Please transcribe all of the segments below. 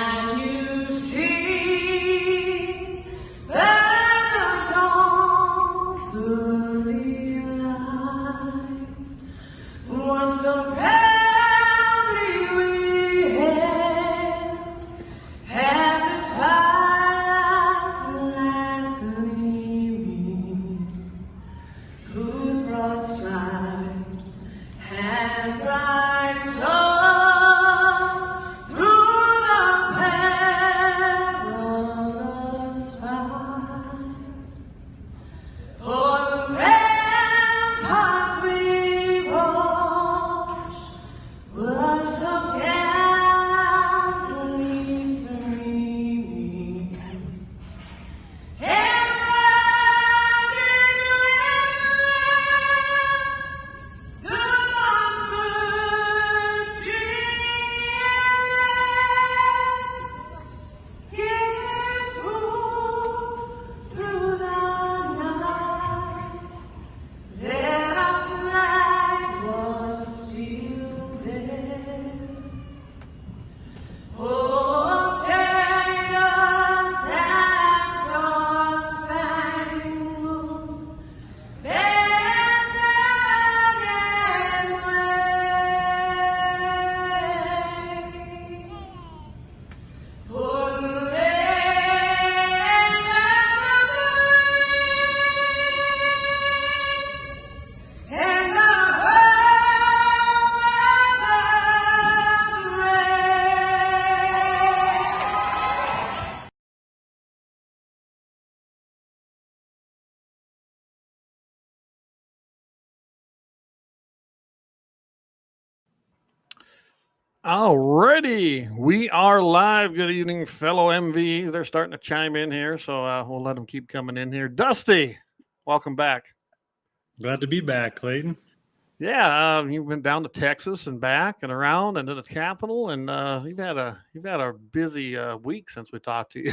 Can you see that the dawn's early light was so proudly we had the twilight's last gleaming, whose broad stripes had bright stars through the perilous fight. O'er the ramparts we watched were so gallantly streaming, and rugged the monster's stream pulled through the night. Then our flag was still dead. Oh, sailors that star-spangled banner yet wave. For the land of the free and the home of the brave. Alrighty, we are live. Good evening, fellow MVs. They're starting to chime in here, so we'll let them keep coming in here. Dusty, welcome back. Glad to be back, Clayton. Yeah, you've been down to Texas and back and around and to the Capitol, and you've had a busy week since we talked to you.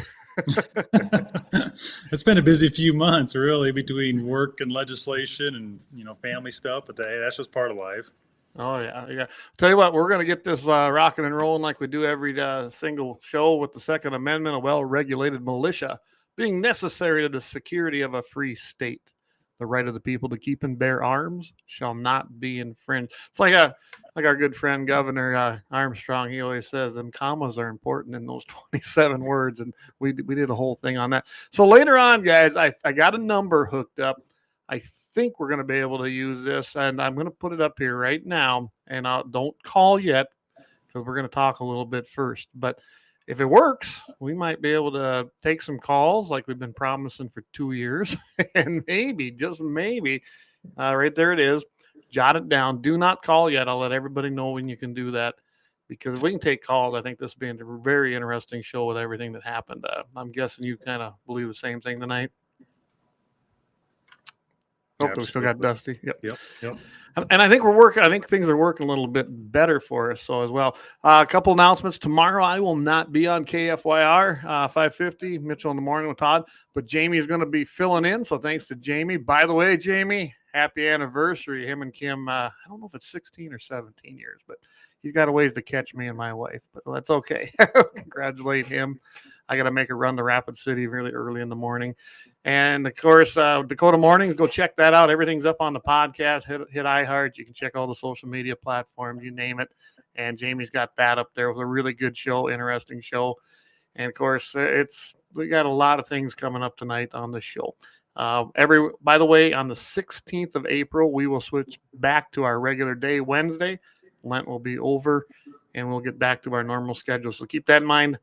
It's been a busy few months, really, between work and legislation and family stuff. But hey, that's just part of life. Oh yeah. Tell you what, we're going to get this rocking and rolling like we do every single show with the Second Amendment, a well-regulated militia being necessary to the security of a free state. The right of the people to keep and bear arms shall not be infringed. It's like our good friend Governor Armstrong. He always says them commas are important in those 27 words, and we did a whole thing on that. So later on, guys, I got a number hooked up. I think we're going to be able to use this, and I'm going to put it up here right now. And don't call yet because we're going to talk a little bit first. But if it works, we might be able to take some calls like we've been promising for 2 years, and maybe, just maybe, right there it is. Jot it down. Do not call yet. I'll let everybody know when you can do that, because if we can take calls, I think this will be a very interesting show with everything that happened. I'm guessing you kind of believe the same thing tonight. Oh, we still got Dusty. Yep. And I think we're working. I think things are working a little bit better for us. So as well, a couple announcements tomorrow. I will not be on KFYR 550 Mitchell in the morning with Todd, but Jamie is going to be filling in. So thanks to Jamie. By the way, Jamie, happy anniversary. Him and Kim. I don't know if it's 16 or 17 years, but he's got a ways to catch me and my wife. But that's okay. Congratulate him. I got to make a run to Rapid City really early in the morning. And, of course, Dakota Mornings, go check that out. Everything's up on the podcast. Hit iHeart. You can check all the social media platforms, you name it. And Jamie's got that up there. It was a really good show, interesting show. And, of course, we got a lot of things coming up tonight on the show. By the way, on the 16th of April, we will switch back to our regular day, Wednesday. Lent will be over, and we'll get back to our normal schedule. So keep that in mind.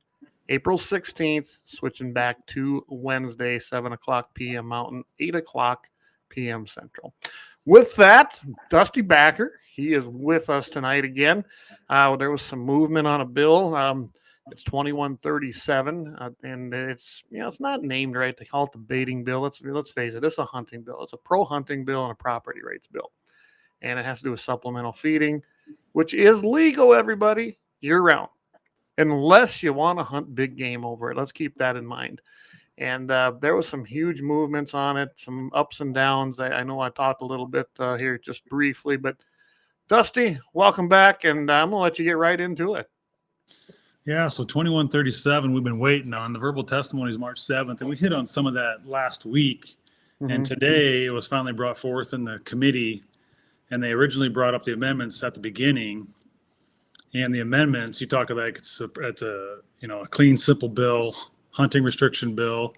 April 16th, switching back to Wednesday, 7 o'clock p.m. Mountain, 8 o'clock p.m. Central. With that, Dusty Backer, he is with us tonight again. There was some movement on a bill. It's 2137, and it's not named right. They call it the baiting bill. Let's face it, it's a hunting bill. It's a pro-hunting bill and a property rights bill. And it has to do with supplemental feeding, which is legal, everybody, year-round. Unless you want to hunt big game over it. Let's keep that in mind. And there was some huge movements on it, some ups and downs. I know I talked a little bit here just briefly, but Dusty, welcome back, and I'm going to let you get right into it. Yeah, so 2137, we've been waiting on. The verbal testimony is March 7th, and we hit on some of that last week. And today it was finally brought forth in the committee, and they originally brought up the amendments at the beginning. And the amendments, you talk about it's a a clean, simple bill, hunting restriction bill,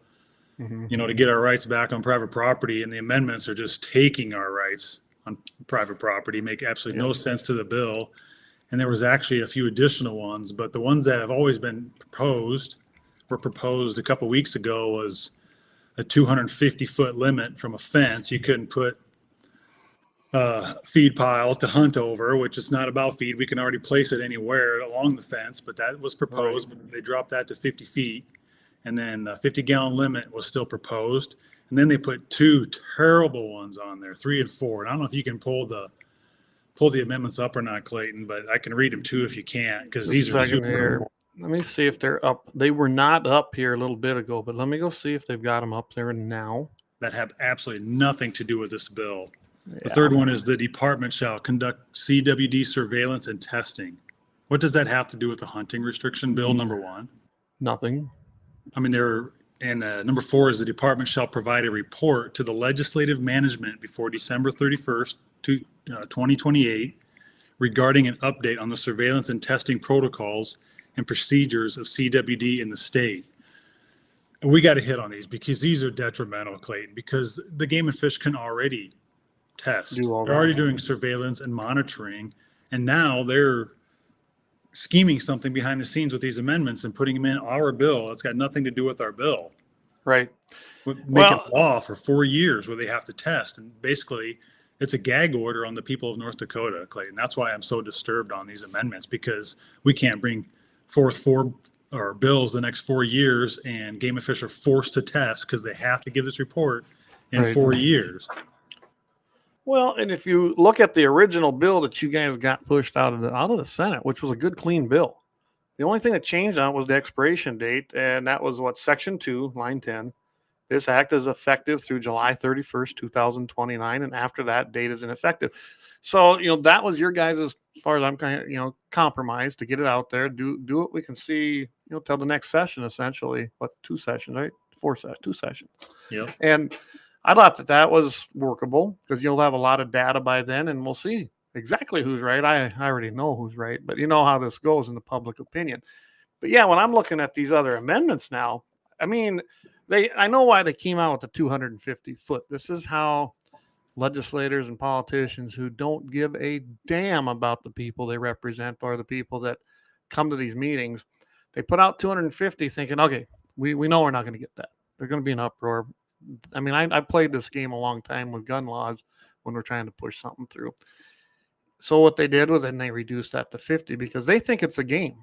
to get our rights back on private property. And the amendments are just taking our rights on private property, make absolutely no sense to the bill. And there was actually a few additional ones, but the ones that have always been proposed were proposed a couple weeks ago was a 250-foot limit from a fence. You couldn't put a feed pile to hunt over, which is not about feed. We can already place it anywhere along the fence, but that was proposed. But they dropped that to 50 feet. And then a 50-gallon limit was still proposed. And then they put two terrible ones on there, 3 and 4. And I don't know if you can pull the amendments up or not, Clayton, but I can read them too if you can't, because these are two. Here. Let me see if they're up. They were not up here a little bit ago, but let me go see if they've got them up there now. That have absolutely nothing to do with this bill. Yeah. The third one is the department shall conduct CWD surveillance and testing. What does that have to do with the hunting restriction bill, number one? Nothing. I mean, number 4 is the department shall provide a report to the legislative management before December 31st, 2028 regarding an update on the surveillance and testing protocols and procedures of CWD in the state. And we got to hit on these because these are detrimental, Clayton, because the Game and Fish can already test. They're already doing surveillance and monitoring, and now they're scheming something behind the scenes with these amendments and putting them in our bill. It's got nothing to do with our bill. Right. Make it law for 4 years where they have to test. And basically, it's a gag order on the people of North Dakota, Clayton. That's why I'm so disturbed on these amendments, because we can't bring forth 4 bills the next 4 years, and Game and Fish are forced to test because they have to give this report in 4 years. Well, and if you look at the original bill that you guys got pushed out of the Senate, which was a good, clean bill, the only thing that changed on it was the expiration date, and that was Section 2, line 10. This act is effective through July 31st, 2029, and after that date is ineffective. So, that was your guys', as far as I'm kind of, compromise to get it out there, do what we can see, till the next session, essentially. What, 2 sessions, right? 2 sessions. Yep. And I thought that was workable because you'll have a lot of data by then, and we'll see exactly who's right. I already know who's right, but you know how this goes in the public opinion. But yeah, when I'm looking at these other amendments now, I mean, I know why they came out with the 250 foot. This is how legislators and politicians who don't give a damn about the people they represent or the people that come to these meetings, they put out 250 thinking, okay, we know we're not going to get that. There's going to be an uproar. I mean, I played this game a long time with gun laws when we're trying to push something through. So what they did was then they reduced that to 50 because they think it's a game.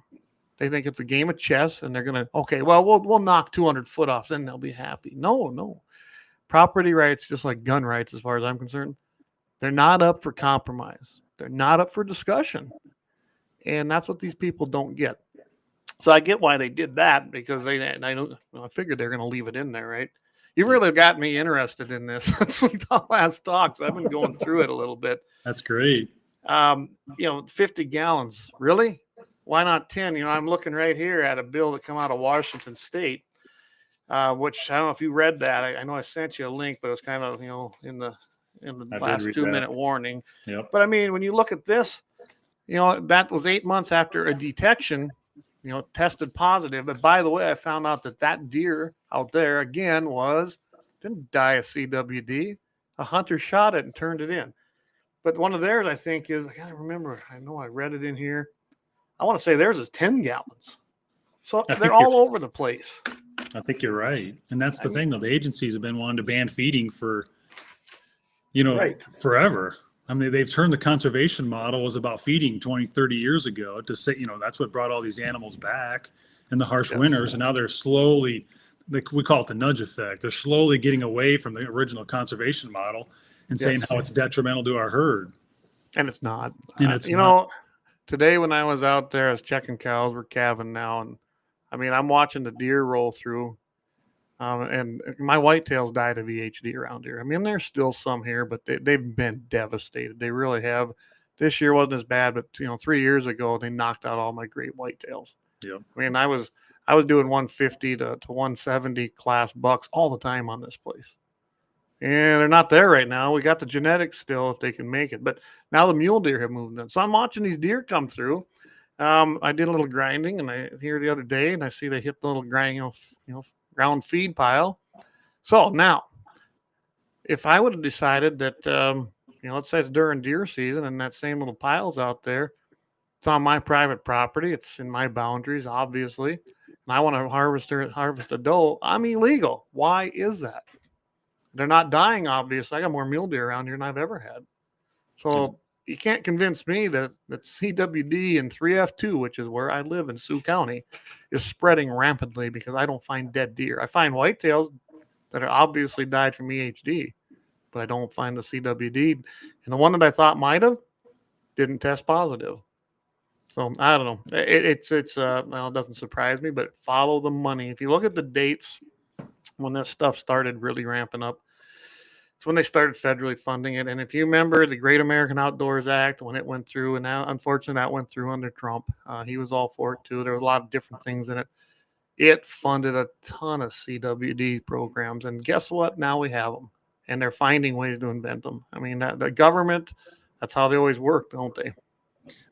They think it's a game of chess, and they're going to, okay, well, we'll knock 200 foot off, then they'll be happy. No. Property rights, just like gun rights, as far as I'm concerned, they're not up for compromise. They're not up for discussion. And that's what these people don't get. So I get why they did that, because I figured they're going to leave it in there, right? You really got me interested in this since we last talked. So I've been going through it a little bit. That's great. 50 gallons. Really? Why not 10? I'm looking right here at a bill that come out of Washington State, which I don't know if you read that. I know I sent you a link, but it's kind of, in the last 2-minute warning. Yep. But I mean, when you look at this, that was 8 months after a detection, tested positive. But by the way, I found out that deer out there again didn't die of CWD. A hunter shot it and turned it in. But one of theirs, I think, I gotta remember. I know I read it in here. I want to say theirs is 10 gallons. So they're all over the place. I think you're right. And that's the thing, though. The agencies have been wanting to ban feeding for, forever. I mean, they've turned the conservation model was about feeding 20, 30 years ago to say, that's what brought all these animals back in the harsh winters. And now they're slowly, we call it the nudge effect. They're slowly getting away from the original conservation model and saying how it's detrimental to our herd. And it's not. And it's not. Today when I was out there, I was checking cows. We're calving now. And I mean, I'm watching the deer roll through. And my whitetails died of VHD around here. I mean, there's still some here, but they've been devastated. They really have. This year wasn't as bad, but 3 years ago they knocked out all my great whitetails. Yep. I mean, I was doing 150 to 170 class bucks all the time on this place. And they're not there right now. We got the genetics still if they can make it. But now the mule deer have moved in. So I'm watching these deer come through. I did a little grinding, and I here the other day, and I see they hit the little ground feed pile. So now, if I would have decided that, let's say it's during deer season, and that same little pile's out there, it's on my private property, it's in my boundaries, obviously, and I want to harvest a doe, I'm illegal. Why is that? They're not dying, obviously. I got more mule deer around here than I've ever had. So you can't convince me that CWD and 3F2, which is where I live in Sioux County, is spreading rampantly because I don't find dead deer. I find whitetails that are obviously died from EHD, but I don't find the CWD. And the one that I thought might have didn't test positive. So I don't know. It doesn't surprise me, but follow the money. If you look at the dates when this stuff started really ramping up, it's when they started federally funding it. And if you remember the Great American Outdoors Act, when it went through, and now, unfortunately, that went through under Trump. He was all for it, too. There were a lot of different things in it. It funded a ton of CWD programs. And guess what? Now we have them. And they're finding ways to invent them. I mean, the government, that's how they always work, don't they?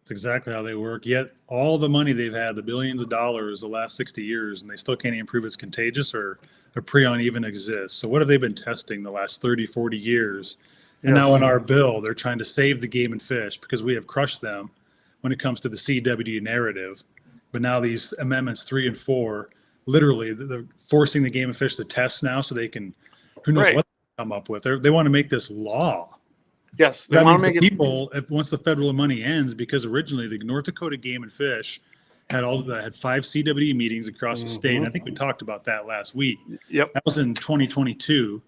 It's exactly how they work. Yet all the money they've had, the billions of dollars the last 60 years, and they still can't even prove it's contagious or a prion even exists. So what have they been testing the last 30, 40 years? And now in our bill, they're trying to save the game and fish because we have crushed them when it comes to the CWD narrative. But now these amendments 3 and 4, literally, they're forcing the game and fish to test now so they can, who knows what they come up with. They want to make this law. Yes, that means the people, once the federal money ends, because originally the North Dakota Game and Fish had 5 CWD meetings across the state. And I think we talked about that last week. Yep, that was in 2022.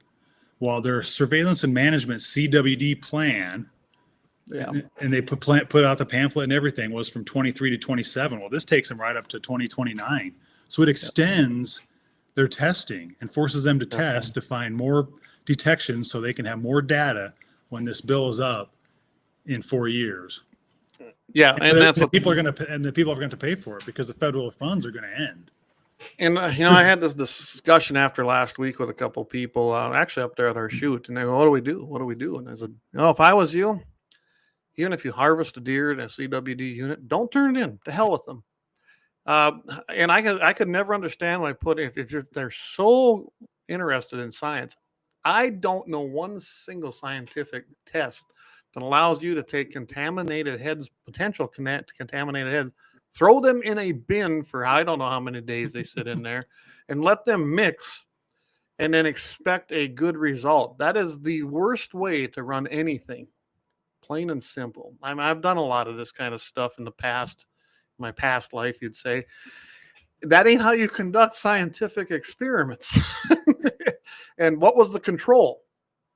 While their surveillance and management CWD plan, and they put out the pamphlet and everything, was from 23 to 27. Well, this takes them right up to 2029. So it extends their testing and forces them to test to find more detections so they can have more data when this bill is up in 4 years. Yeah, and that's what people are going to, and the people are going to pay for it because the federal funds are going to end. And I had this discussion after last week with a couple people, actually up there at our shoot, and they go, "What do we do? What do we do?" And I said, if I was you, even if you harvest a deer in a CWD unit, don't turn it in. To hell with them. And I could never understand why they're so interested in science. I don't know one single scientific test that allows you to take contaminated heads, potential contaminated heads, throw them in a bin for I don't know how many days they sit in there, and let them mix, and then expect a good result. That is the worst way to run anything, plain and simple. I've done a lot of this kind of stuff in the past, my past life, you'd say. That ain't how you conduct scientific experiments. And what was the control?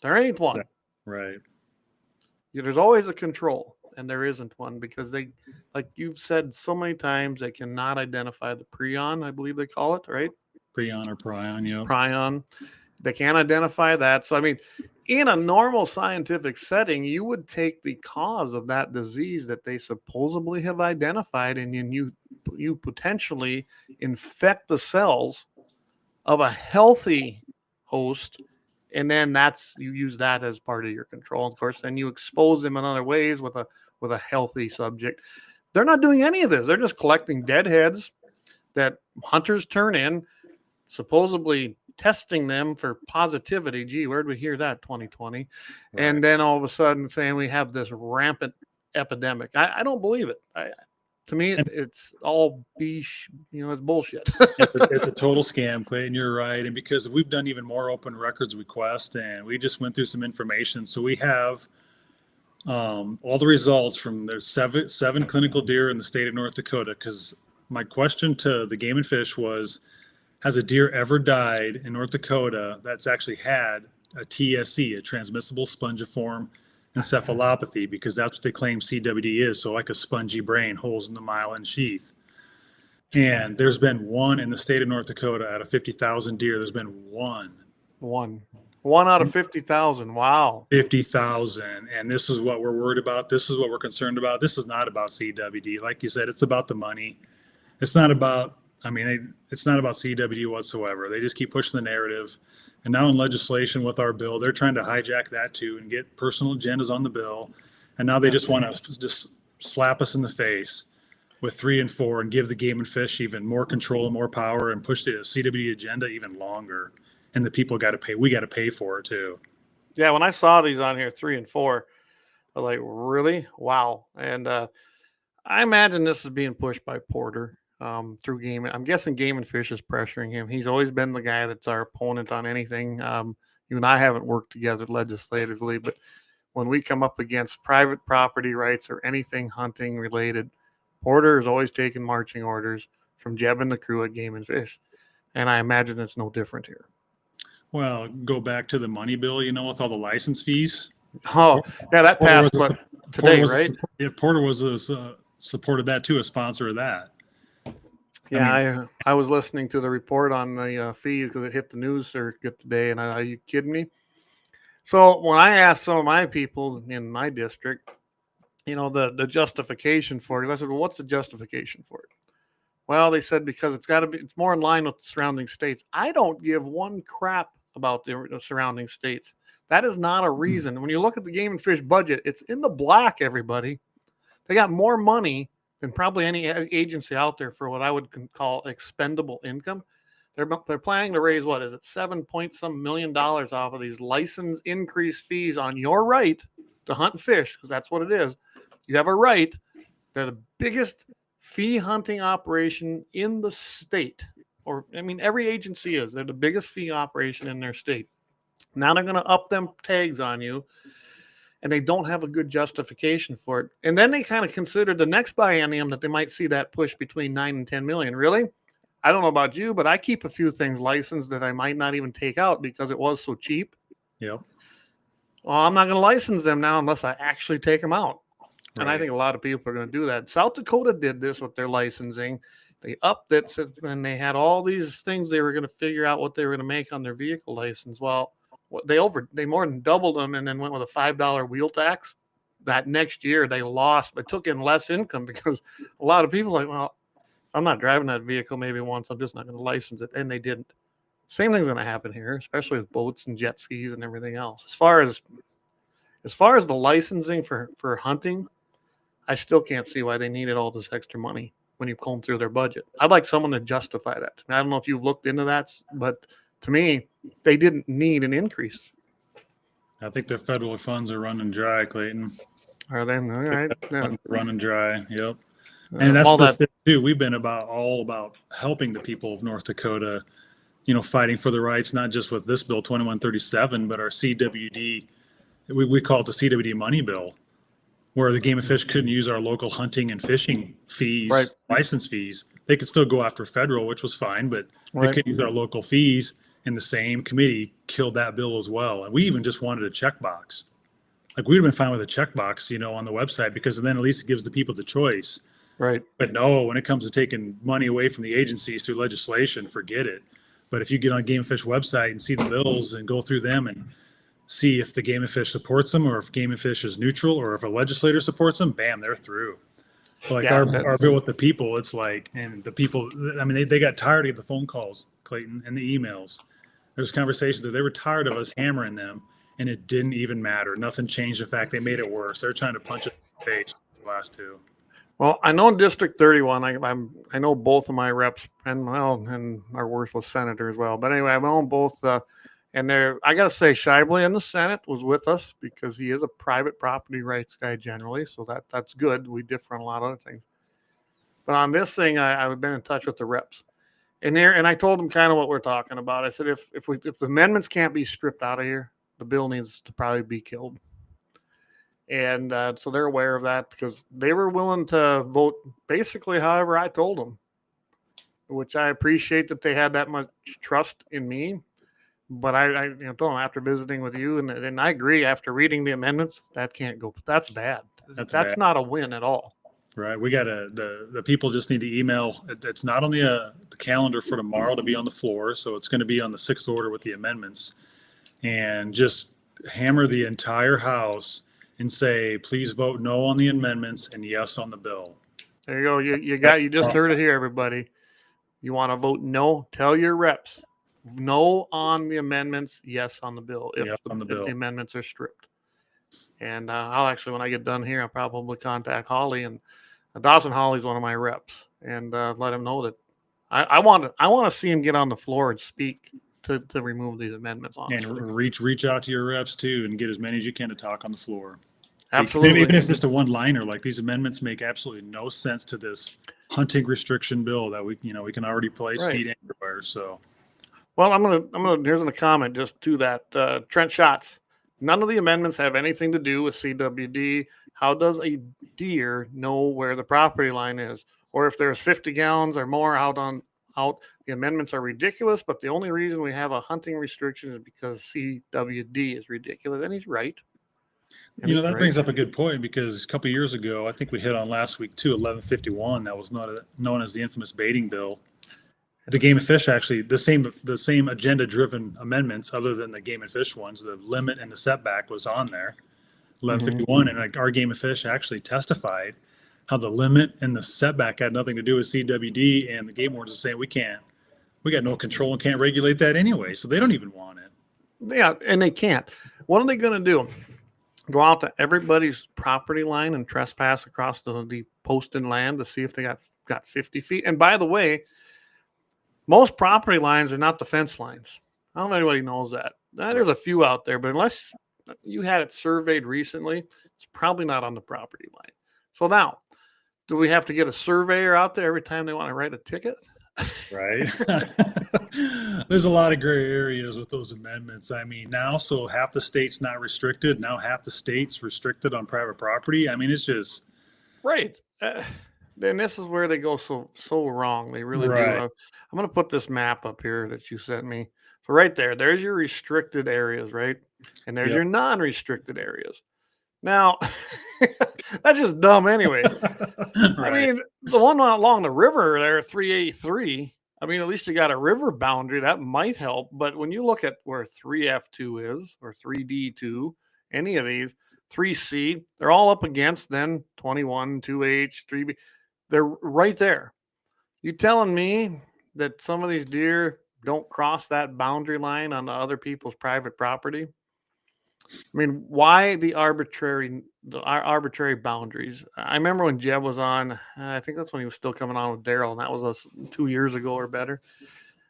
There ain't one. Right. There's always a control, and there isn't one because they, like you've said so many times, they cannot identify the prion, I believe they call it, right? Prion or prion, yeah. Prion. They can't identify that. So, I mean, in a normal scientific setting, you would take the cause of that disease that they supposedly have identified, and then you potentially infect the cells of a healthy host, and then you use that as part of your control. Of course, then you expose them in other ways with a healthy subject. They're not doing any of this. They're just collecting dead heads that hunters turn in, supposedly testing them for positivity. Gee, where'd we hear that? 2020. Right. And then all of a sudden saying we have this rampant epidemic. I don't believe it. To me, it's all it's bullshit. It's a total scam, Clayton. You're right. And because we've done even more open records requests, and we just went through some information. So we have all the results from there's seven clinical deer in the state of North Dakota. Because my question to the Game and Fish was, has a deer ever died in North Dakota that's actually had a TSE, a transmissible spongiform encephalopathy, because that's what they claim CWD is. So like a spongy brain, holes in the myelin sheath. And there's been one in the state of North Dakota out of 50,000 deer. There's been one. One out of 50,000. Wow. 50,000. And this is what we're worried about. This is what we're concerned about. This is not about CWD. Like you said, it's about the money. It's not about, I mean, it's not about CW whatsoever. They just keep pushing the narrative. And now in legislation with our bill, they're trying to hijack that too and get personal agendas on the bill. And now they just want to just slap us in the face with 3 and 4 and give the game and fish even more control and more power and push the CW agenda even longer. And the people got to pay. We got to pay for it too. Yeah, when I saw these on here, 3 and 4, I was like, really? Wow. And I imagine this is being pushed by Porter through Game. I'm guessing Game and Fish is pressuring him. He's always been the guy that's our opponent on anything. You and I haven't worked together legislatively, but when we come up against private property rights or anything hunting related, Porter is always taking marching orders from Jeb and the crew at Game and Fish. And I imagine it's no different here. Well, go back to the money bill, with all the license fees. Oh, yeah, that passed today, right? Porter was supported that too, a sponsor of that. Yeah, I was listening to the report on the fees because it hit the news circuit today, and are you kidding me? So when I asked some of my people in my district, the justification for it, I said, well, what's the justification for it? Well, they said because it's more in line with the surrounding states. I don't give one crap about the surrounding states. That is not a reason. When you look at the Game and Fish budget, it's in the black, everybody. They got more money than probably any agency out there for what I would call expendable income. They're planning to raise, what is it, $7 million off of these license increase fees on your right to hunt and fish, because that's what it is. You have a right. They're the biggest fee hunting operation in the state. Every agency is. They're the biggest fee operation in their state. Now they're going to up them tags on you, and they don't have a good justification for it. And then they kind of considered the next biennium that they might see that push between 9 and 10 million. Really? I don't know about you, but I keep a few things licensed that I might not even take out because it was so cheap. Yep. Well, I'm not going to license them now unless I actually take them out. Right. And I think a lot of people are going to do that. South Dakota did this with their licensing. They upped it, and they had all these things they were going to figure out what they were going to make on their vehicle license. Well, they more than doubled them and then went with a $5 wheel tax. That next year they lost, but took in less income because a lot of people are like, well, I'm not driving that vehicle maybe once. I'm just not going to license it. And they didn't. Same thing's going to happen here, especially with boats and jet skis and everything else. As far as the licensing for hunting, I still can't see why they needed all this extra money when you comb through their budget. I'd like someone to justify that. I don't know if you've looked into that, but to me, they didn't need an increase. I think their federal funds are running dry, Clayton. Are they? All right. Yeah. Running dry. Yep. And that's the thing too. We've been all about helping the people of North Dakota, fighting for the rights, not just with this bill 2137, but our CWD. We call it the CWD money bill, where the Game and Fish couldn't use our local hunting and fishing fees, right, license fees. They could still go after federal, which was fine, but they couldn't use our local fees. And the same committee killed that bill as well. And we even just wanted a checkbox. Like, we'd have been fine with a checkbox, on the website, because then at least it gives the people the choice. Right. But no, when it comes to taking money away from the agencies through legislation, forget it. But if you get on Game and Fish website and see the bills and go through them and see if the Game and Fish supports them, or if Game and Fish is neutral, or if a legislator supports them, bam, they're through. Like, our bill with the people, it's like, and the people, they got tired of the phone calls, Clayton, and the emails. There's conversations that they were tired of us hammering them, and it didn't even matter. Nothing changed. In fact, they made it worse. They're trying to punch it in the face, the last two. Well, I know in District 31, I know both of my reps and our worthless senator as well. But anyway, I know both. And I got to say, Shively in the Senate was with us because he is a private property rights guy generally. So that's good. We differ on a lot of other things. But on this thing, I've been in touch with the reps. And I told them kind of what we're talking about. I said, if the amendments can't be stripped out of here, the bill needs to probably be killed. And so they're aware of that because they were willing to vote basically however I told them, which I appreciate that they had that much trust in me. But I told them after visiting with you, and I agree after reading the amendments, that can't go. That's bad. That's bad. Not a win at all. Right. We got the people just need to email. It's not on the calendar for tomorrow to be on the floor. So it's going to be on the 6th order with the amendments, and just hammer the entire House and say, please vote no on the amendments and yes on the bill. There you go. You just heard it here, everybody. You want to vote no? Tell your reps no on the amendments, yes on the bill. If the amendments are stripped. And I'll actually, when I get done here, I'll probably contact Holly, and Dawson Holly's one of my reps, and let him know that I want to see him get on the floor and speak to remove these amendments. Honestly. And reach out to your reps too, and get as many as you can to talk on the floor. Absolutely. Even if it's just a one-liner, like these amendments make absolutely no sense to this hunting restriction bill that we can already place feed everywhere. So, well, I'm gonna here's a comment just to that. Trent Schatz. None of the amendments have anything to do with CWD. How does a deer know where the property line is? Or if there's 50 gallons or more out, the amendments are ridiculous, but the only reason we have a hunting restriction is because CWD is ridiculous. And he's right. That brings up a good point, because a couple of years ago, I think we hit on last week too, 1151, that was known as the infamous baiting bill. The Game and Fish, actually, the same agenda-driven amendments, other than the Game and Fish ones, the limit and the setback was on there, 1151, and like our Game and Fish actually testified how the limit and the setback had nothing to do with CWD, and the game wardens are saying we got no control and can't regulate that anyway, so they don't even want it. Yeah, and they can't. What are they going to do? Go out to everybody's property line and trespass across the posted land to see if they got 50 feet? And by the way, most property lines are not the fence lines. I don't know if anybody knows that. There's a few out there, but unless you had it surveyed recently, it's probably not on the property line. So now, do we have to get a surveyor out there every time they want to write a ticket? Right. There's a lot of gray areas with those amendments. I mean, now, so half the state's not restricted. Now half the state's restricted on private property. I mean, it's just. Right. And this is where they go so wrong. They really do. I'm going to put this map up here that you sent me. So right there's your restricted areas, right? And there's your non-restricted areas. Now, that's just dumb anyway. I mean, the one along the river there, 383, I mean, at least you got a river boundary. That might help. But when you look at where 3F2 is, or 3D2, any of these, 3C, they're all up against then 21, 2H, 3B. They're right there. You telling me that some of these deer don't cross that boundary line on the other people's private property? I mean, why the arbitrary boundaries? I remember when Jeb was on, I think that's when he was still coming on with Daryl, and that was us 2 years ago or better.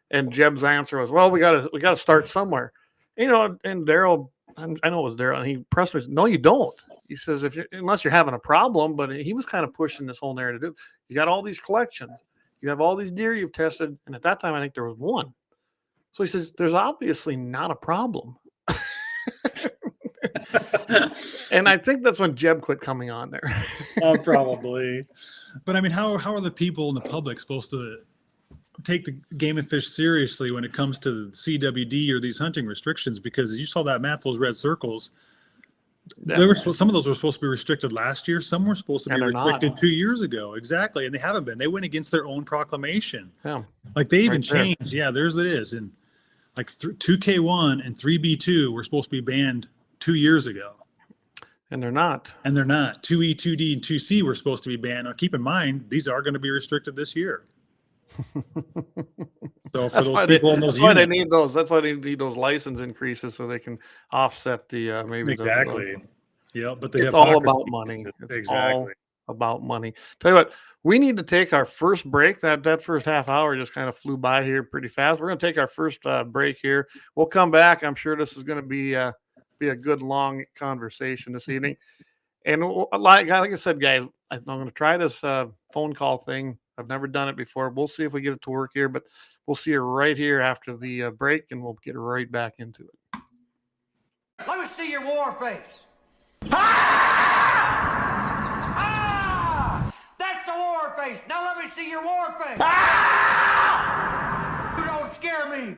And Jeb's answer was, well, we gotta start somewhere. And Daryl, I know it was Daryl, and he pressed me, no, you don't. He says, unless you're having a problem, but he was kind of pushing this whole narrative. You got all these collections. You have all these deer you've tested, and at that time, I think there was one. So he says, there's obviously not a problem. And I think that's when Jeb quit coming on there. Probably. But I mean, how are the people in the public supposed to take the Game and Fish seriously when it comes to CWD or these hunting restrictions? Because you saw that map, those red circles. Yeah. Some of those were supposed to be restricted last year. Some were supposed to be restricted 2 years ago. Exactly. And they haven't been. They went against their own proclamation. Yeah. Like they even changed. Yeah, there's it is. And like 2K1 and 3B2 were supposed to be banned 2 years ago. And they're not. 2E, 2D, and 2C were supposed to be banned. Now, keep in mind, these are going to be restricted this year. So for those people in those units. That's why they need those. That's why they need those license increases so they can offset the maybe. Exactly. Yeah, but it's all about money. It's all about money. Tell you what, we need to take our first break. That first half hour just kind of flew by here pretty fast. We're going to take our first break here. We'll come back. I'm sure this is going to be a good long conversation this evening. And like I said, guys, I'm going to try this phone call thing. I've never done it before. We'll see if we get it to work here, but we'll see you right here after the break, and we'll get right back into it. Let me see your war face. Ah! Ah! That's a war face. Now let me see your war face. Ah! You don't scare me.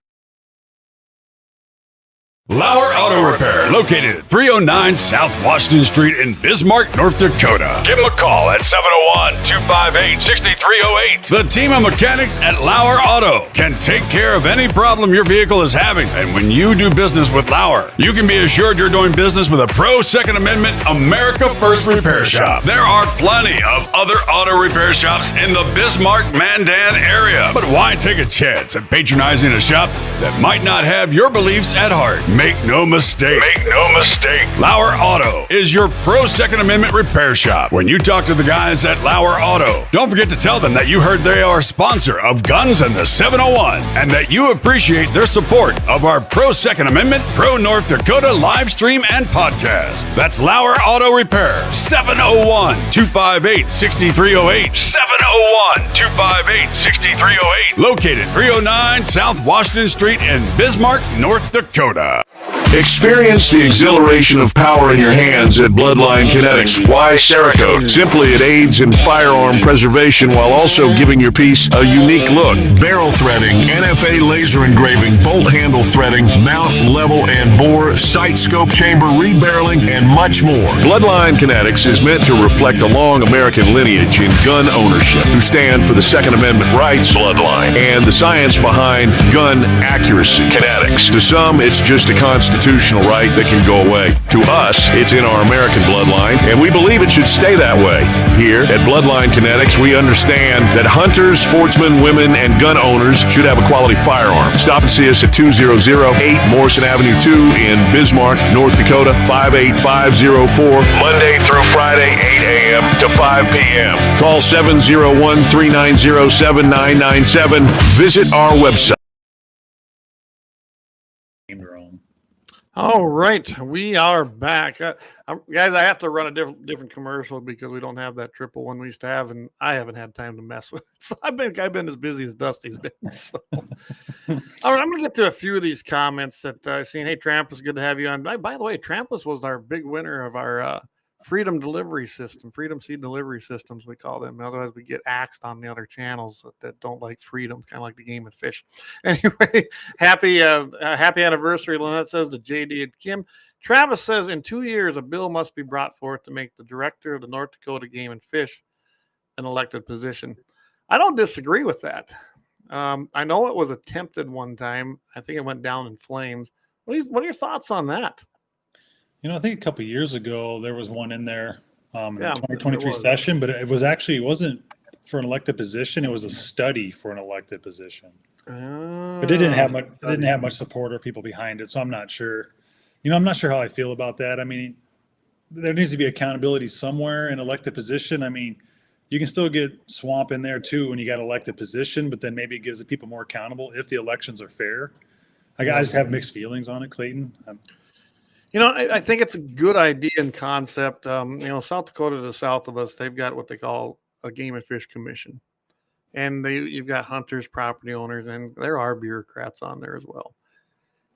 Lauer Auto Repair, located at 309 South Washington Street in Bismarck, North Dakota. Give them a call at 701-258-6308. The team of mechanics at Lauer Auto can take care of any problem your vehicle is having. And when you do business with Lauer, you can be assured you're doing business with a pro Second Amendment America First repair shop. There are plenty of other auto repair shops in the Bismarck-Mandan area. But why take a chance at patronizing a shop that might not have your beliefs at heart? Make no mistake. Lauer Auto is your pro Second Amendment repair shop. When you talk to the guys at Lauer Auto, don't forget to tell them that you heard they are a sponsor of Guns and the 701 and that you appreciate their support of our pro Second Amendment, pro North Dakota live stream and podcast. That's Lauer Auto Repair, 701-258-6308. 701-258-6308. Located 309 South Washington Street in Bismarck, North Dakota. Experience the exhilaration of power in your hands at Bloodline Kinetics. Why Cerakote? Simply, it aids in firearm preservation while also giving your piece a unique look. Barrel threading, NFA laser engraving, bolt handle threading, mount, level, and bore, sight scope chamber, rebarreling, and much more. Bloodline Kinetics is meant to reflect a long American lineage in gun ownership, who stand for the Second Amendment rights, Bloodline, and the science behind gun accuracy. Kinetics. To some, it's just a constitutional right that can go away. To us, it's in our American bloodline, and we believe it should stay that way. Here at Bloodline Kinetics, we understand that hunters, sportsmen, women, and gun owners should have a quality firearm. Stop and see us at 2008 Morrison Avenue 2 in Bismarck, North Dakota, 58504, Monday through Friday, 8 a.m. to 5 p.m. Call 701-390-7997. Visit our website. All right, we are back, guys. I have to run a different commercial because we don't have that triple one we used to have, and I haven't had time to mess with it. So I've been as busy as Dusty's been. So. All right, I'm gonna get to a few of these comments that I've seen. Hey, Trampus, good to have you on. By the way, Trampus was our big winner of our Freedom Delivery System, Freedom Seed Delivery Systems, we call them. Otherwise, we get axed on the other channels that don't like freedom, kind of like the Game and Fish. Anyway, happy anniversary, Lynette says to JD and Kim. Travis says, in 2 years, a bill must be brought forth to make the director of the North Dakota Game and Fish an elected position. I don't disagree with that. I know it was attempted one time. I think it went down in flames. What are your thoughts on that? You know, I think a couple of years ago there was one in there in the 2023 session, but it wasn't for an elected position. It was a study for an elected position, but it didn't have much support or people behind it. So I'm not sure. You know, I'm not sure how I feel about that. I mean, there needs to be accountability somewhere in elected position. I mean, you can still get swamp in there too when you got elected position, but then maybe it gives the people more accountable if the elections are fair. I just have mixed feelings on it, Clayton. You know, I think it's a good idea and concept. You know, South Dakota to the south of us, they've got what they call a Game and Fish Commission. And you've got hunters, property owners, and there are bureaucrats on there as well.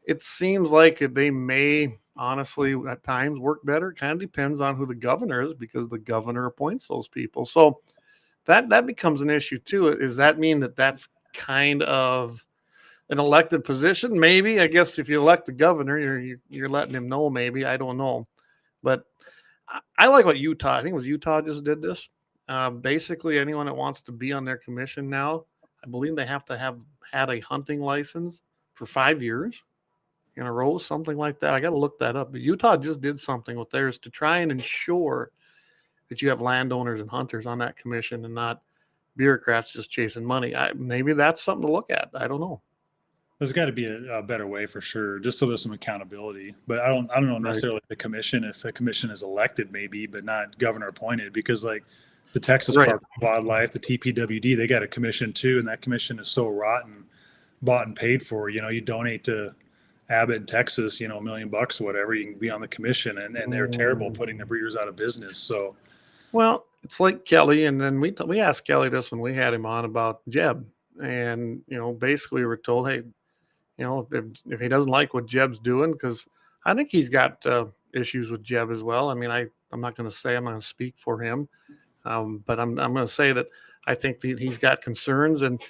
It seems like they may, honestly, at times work better. Kind of depends on who the governor is, because the governor appoints those people. So that becomes an issue too. Does that mean that that's kind of an elected position? Maybe. I guess if you elect the governor, you're letting him know. Maybe, I don't know, but I like what Utah. I think it was Utah just did this. Basically, anyone that wants to be on their commission now, I believe they have to have had a hunting license for 5 years in a row, something like that. I got to look that up. But Utah just did something with theirs to try and ensure that you have landowners and hunters on that commission and not bureaucrats just chasing money. Maybe that's something to look at. I don't know. There's got to be a better way for sure, just so there's some accountability. But I don't know necessarily the commission, if a commission is elected, maybe, but not governor appointed, because like the Texas Park and Wildlife, the TPWD, they got a commission too, and that commission is so rotten, bought and paid for. You know, you donate to Abbott in Texas, you know, $1 million or whatever, you can be on the commission, and they're terrible, putting the breeders out of business. So, well, it's like Kelly, and then we asked Kelly this when we had him on about Jeb, and you know, basically we were told, hey, you know, if he doesn't like what Jeb's doing, because I think he's got issues with Jeb as well. I mean, I'm not going to speak for him, but I'm going to say that I think he's got concerns, and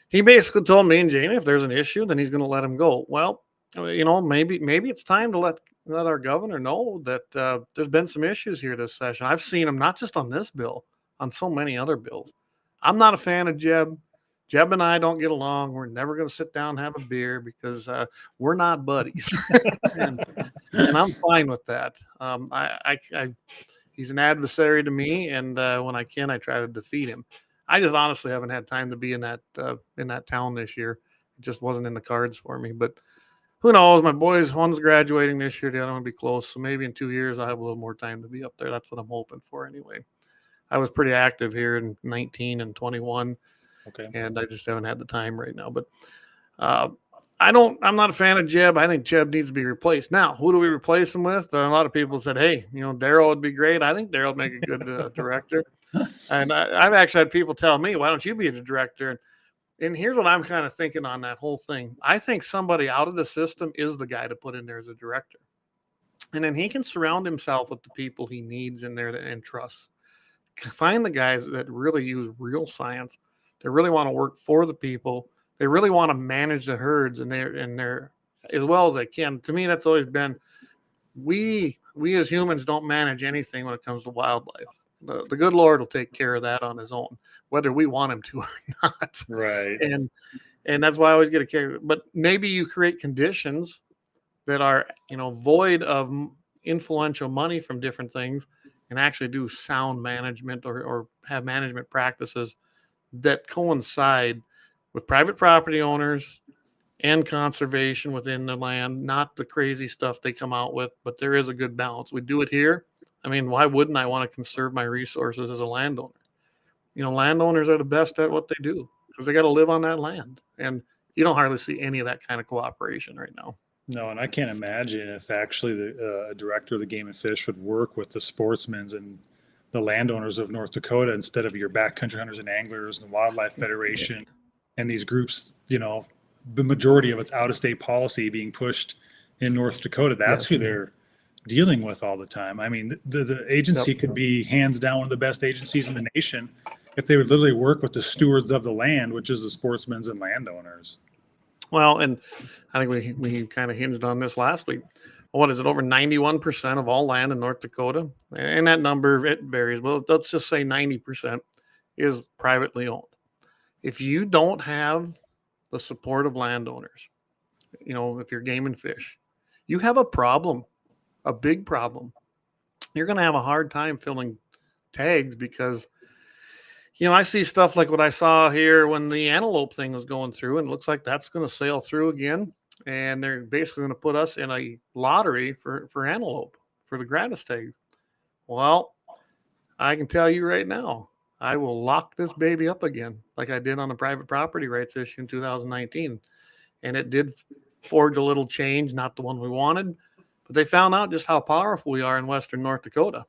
he basically told me and Jamie, if there's an issue, then he's going to let him go. Well, you know, maybe it's time to let let our governor know that there's been some issues here this session. I've seen them not just on this bill, on so many other bills. I'm not a fan of Jeb. Jeb and I don't get along. We're never going to sit down and have a beer because we're not buddies, and I'm fine with that. He's an adversary to me, and when I can, I try to defeat him. I just honestly haven't had time to be in that town this year. It just wasn't in the cards for me. But who knows? My boys, one's graduating this year, the other one will be close. So maybe in 2 years, I'll have a little more time to be up there. That's what I'm hoping for anyway. I was pretty active here in 19 and 21. Okay. And I just haven't had the time right now. But I'm not a fan of Jeb. I think Jeb needs to be replaced. Now, who do we replace him with? A lot of people said, hey, Darryl would be great. I think Darryl would make a good director. And I've actually had people tell me, why don't you be the director? And here's what I'm kind of thinking on that whole thing. I think somebody out of the system is the guy to put in there as a director. And then he can surround himself with the people he needs in there and trusts. Find the guys that really use real science. They really want to work for the people. They really want to manage the herds and they're as well as they can. To me, that's always been, we as humans don't manage anything when it comes to wildlife. The good Lord will take care of that on his own, whether we want him to or not. Right. And that's why I always get a care. But maybe you create conditions that are, void of influential money from different things and actually do sound management or have management practices that coincide with private property owners and conservation within the land, not the crazy stuff they come out with, but there is a good balance. We do it here. I mean, why wouldn't I want to conserve my resources as a landowner? Landowners are the best at what they do because they got to live on that land. And you don't hardly see any of that kind of cooperation right now. No, and I can't imagine if actually the director of the Game and Fish would work with the sportsmen and the landowners of North Dakota instead of your backcountry hunters and anglers and the Wildlife Federation and these groups, the majority of its out-of-state policy being pushed in North Dakota. That's who they're dealing with all the time. I mean, the agency could be hands down one of the best agencies in the nation if they would literally work with the stewards of the land, which is the sportsmen and landowners. Well, and I think we kind of hinged on this last week. What is it? Over 91% of all land in North Dakota, and that number, it varies. Well, let's just say 90% is privately owned. If you don't have the support of landowners, if you're game and fish, you have a problem, a big problem. You're going to have a hard time filling tags because, I see stuff like what I saw here when the antelope thing was going through, and it looks like that's going to sail through again. And they're basically going to put us in a lottery for antelope, for the gratis tag. Well, I can tell you right now, I will lock this baby up again, like I did on the private property rights issue in 2019. And it did forge a little change, not the one we wanted, but they found out just how powerful we are in Western North Dakota.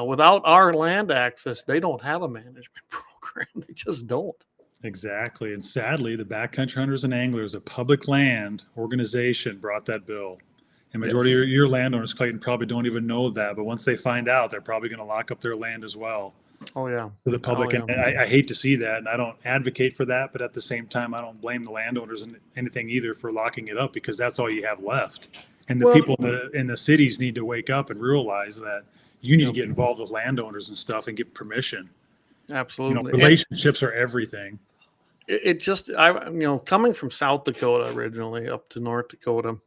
Without our land access, they don't have a management program. They just don't. Exactly. And sadly, the Backcountry Hunters and Anglers, a public land organization, brought that bill. And majority of your landowners, Clayton, probably don't even know that. But once they find out, they're probably going to lock up their land as well. Oh, yeah. To the public. Oh, yeah. And I hate to see that. And I don't advocate for that. But at the same time, I don't blame the landowners and anything either for locking it up because that's all you have left. And the people in the cities need to wake up and realize that you need to get involved with landowners and stuff and get permission. Absolutely. Relationships are everything. It just, coming from South Dakota originally up to North Dakota,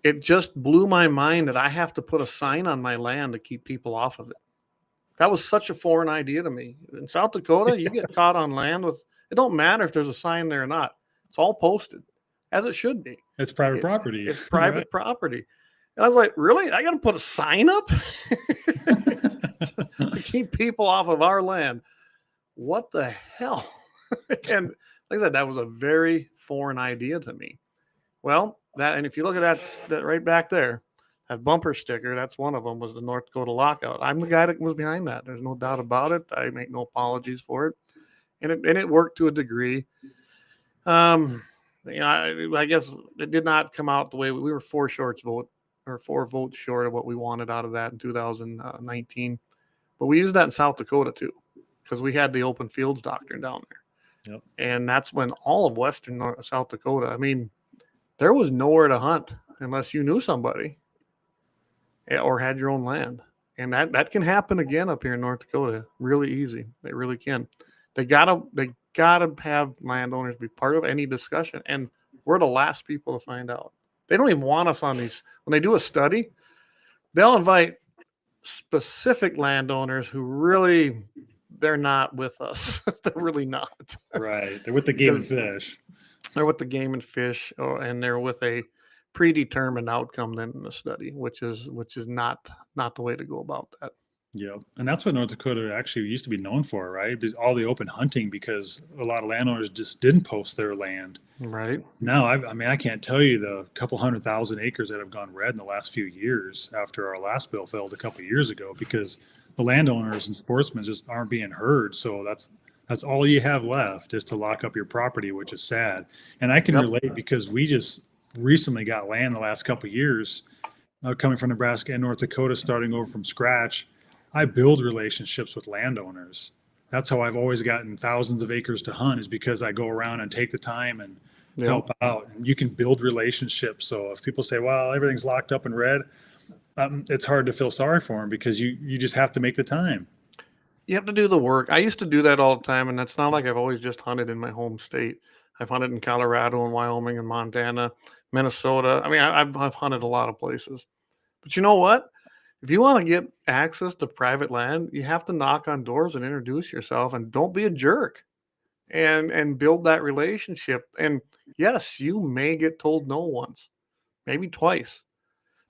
it just blew my mind that I have to put a sign on my land to keep people off of it. That was such a foreign idea to me. In South Dakota, you get caught on land with, it don't matter if there's a sign there or not. It's all posted, as it should be. It's private property. It's private property. And I was like, really? I got to put a sign up to keep people off of our land? What the hell? And like I said, that was a very foreign idea to me. Well, and if you look at that right back there, that bumper sticker, that's one of them, was the North Dakota lockout. I'm the guy that was behind that. There's no doubt about it. I make no apologies for it. And it worked to a degree. I guess it did not come out the way we were 4 votes short of what we wanted out of that in 2019. But we used that in South Dakota too, because we had the open fields doctrine down there. Yep. And that's when all of Western South Dakota, I mean, there was nowhere to hunt unless you knew somebody. or had your own land. And that can happen again up here in North Dakota. Really easy. They really can. They gotta have landowners be part of any discussion. And we're the last people to find out. They don't even want us on these. When they do a study, they'll invite specific landowners who really, they're not with us. They're really not. Right. They're with the game and fish. They're with the game and fish, and they're with a predetermined outcome then in the study, which is not the way to go about that. Yeah. And that's what North Dakota actually used to be known for, right? Because all the open hunting, because a lot of landowners just didn't post their land. Right. Now, I mean, I can't tell you the couple 100,000 acres that have gone red in the last few years after our last bill failed a couple of years ago, because the landowners and sportsmen just aren't being heard. So that's all you have left is to lock up your property, which is sad. And I can relate because we just recently got land the last couple of years, coming from Nebraska and North Dakota, starting over from scratch. I build relationships with landowners. That's how I've always gotten thousands of acres to hunt, is because I go around and take the time and help out. And you can build relationships. So if people say, well, everything's locked up and red, it's hard to feel sorry for them, because you just have to make the time. You have to do the work. I used to do that all the time, and that's not like I've always just hunted in my home state. I've hunted in Colorado and Wyoming and Montana, Minnesota. I mean, I've hunted a lot of places. But you know what? If you want to get access to private land, you have to knock on doors and introduce yourself, and don't be a jerk, and build that relationship. And yes, you may get told no once, maybe twice,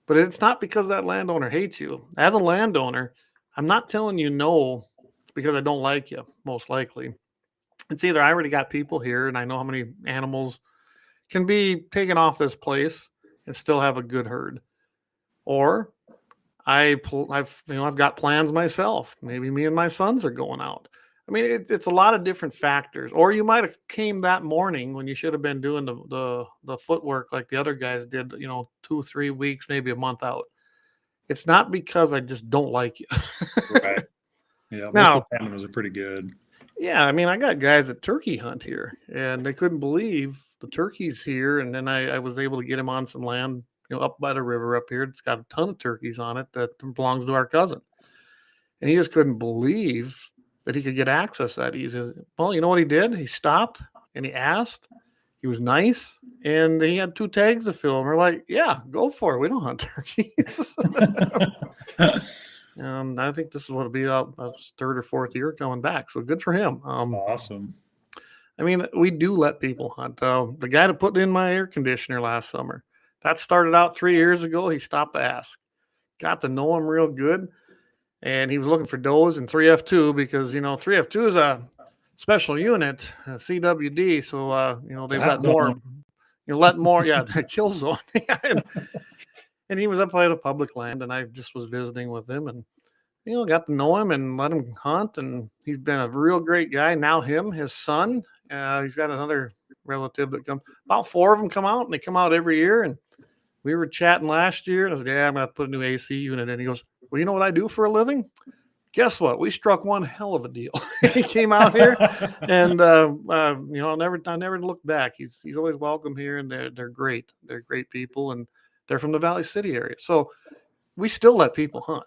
but it's not because that landowner hates you. As a landowner, I'm not telling you no because I don't like you, most likely. It's either I already got people here and I know how many animals can be taken off this place and still have a good herd, or I've got plans myself. Maybe me and my sons are going out. I mean, it's a lot of different factors. Or you might have came that morning when you should have been doing the footwork like the other guys did, 2-3 weeks, maybe a month out. It's not because I just don't like you. Right. Yeah. Most of the animals are pretty good. Yeah. I mean, I got guys that turkey hunt here, and they couldn't believe the turkeys here. And then I was able to get him on some land, up by the river up here. It's got a ton of turkeys on it that belongs to our cousin. And he just couldn't believe that he could get access that easy. Well, you know what he did? He stopped and he asked. He was nice, and he had 2 tags to fill. And we're like, yeah, go for it. We don't hunt turkeys. I think this is what it'll be a 3rd or 4th year coming back. So good for him. Awesome. I mean, we do let people hunt. The guy that put in my air conditioner last summer, that started out 3 years ago. He stopped to ask. Got to know him real good. And he was looking for does and 3F2 because, 3F2 is a special unit, a CWD. So, they've got more, the kill zone. And he was up by the public land, and I just was visiting with him and, got to know him and let him hunt. And he's been a real great guy. Now his son, he's got another relative that comes. About 4 of them come out, and they come out every year. And we were chatting last year, and I said, yeah, I'm going to put a new AC unit in. He goes, well, you know what I do for a living? Guess what? We struck one hell of a deal. He came out here, and I'll never look back. He's always welcome here, and they're great. They're great people, and they're from the Valley City area. So we still let people hunt,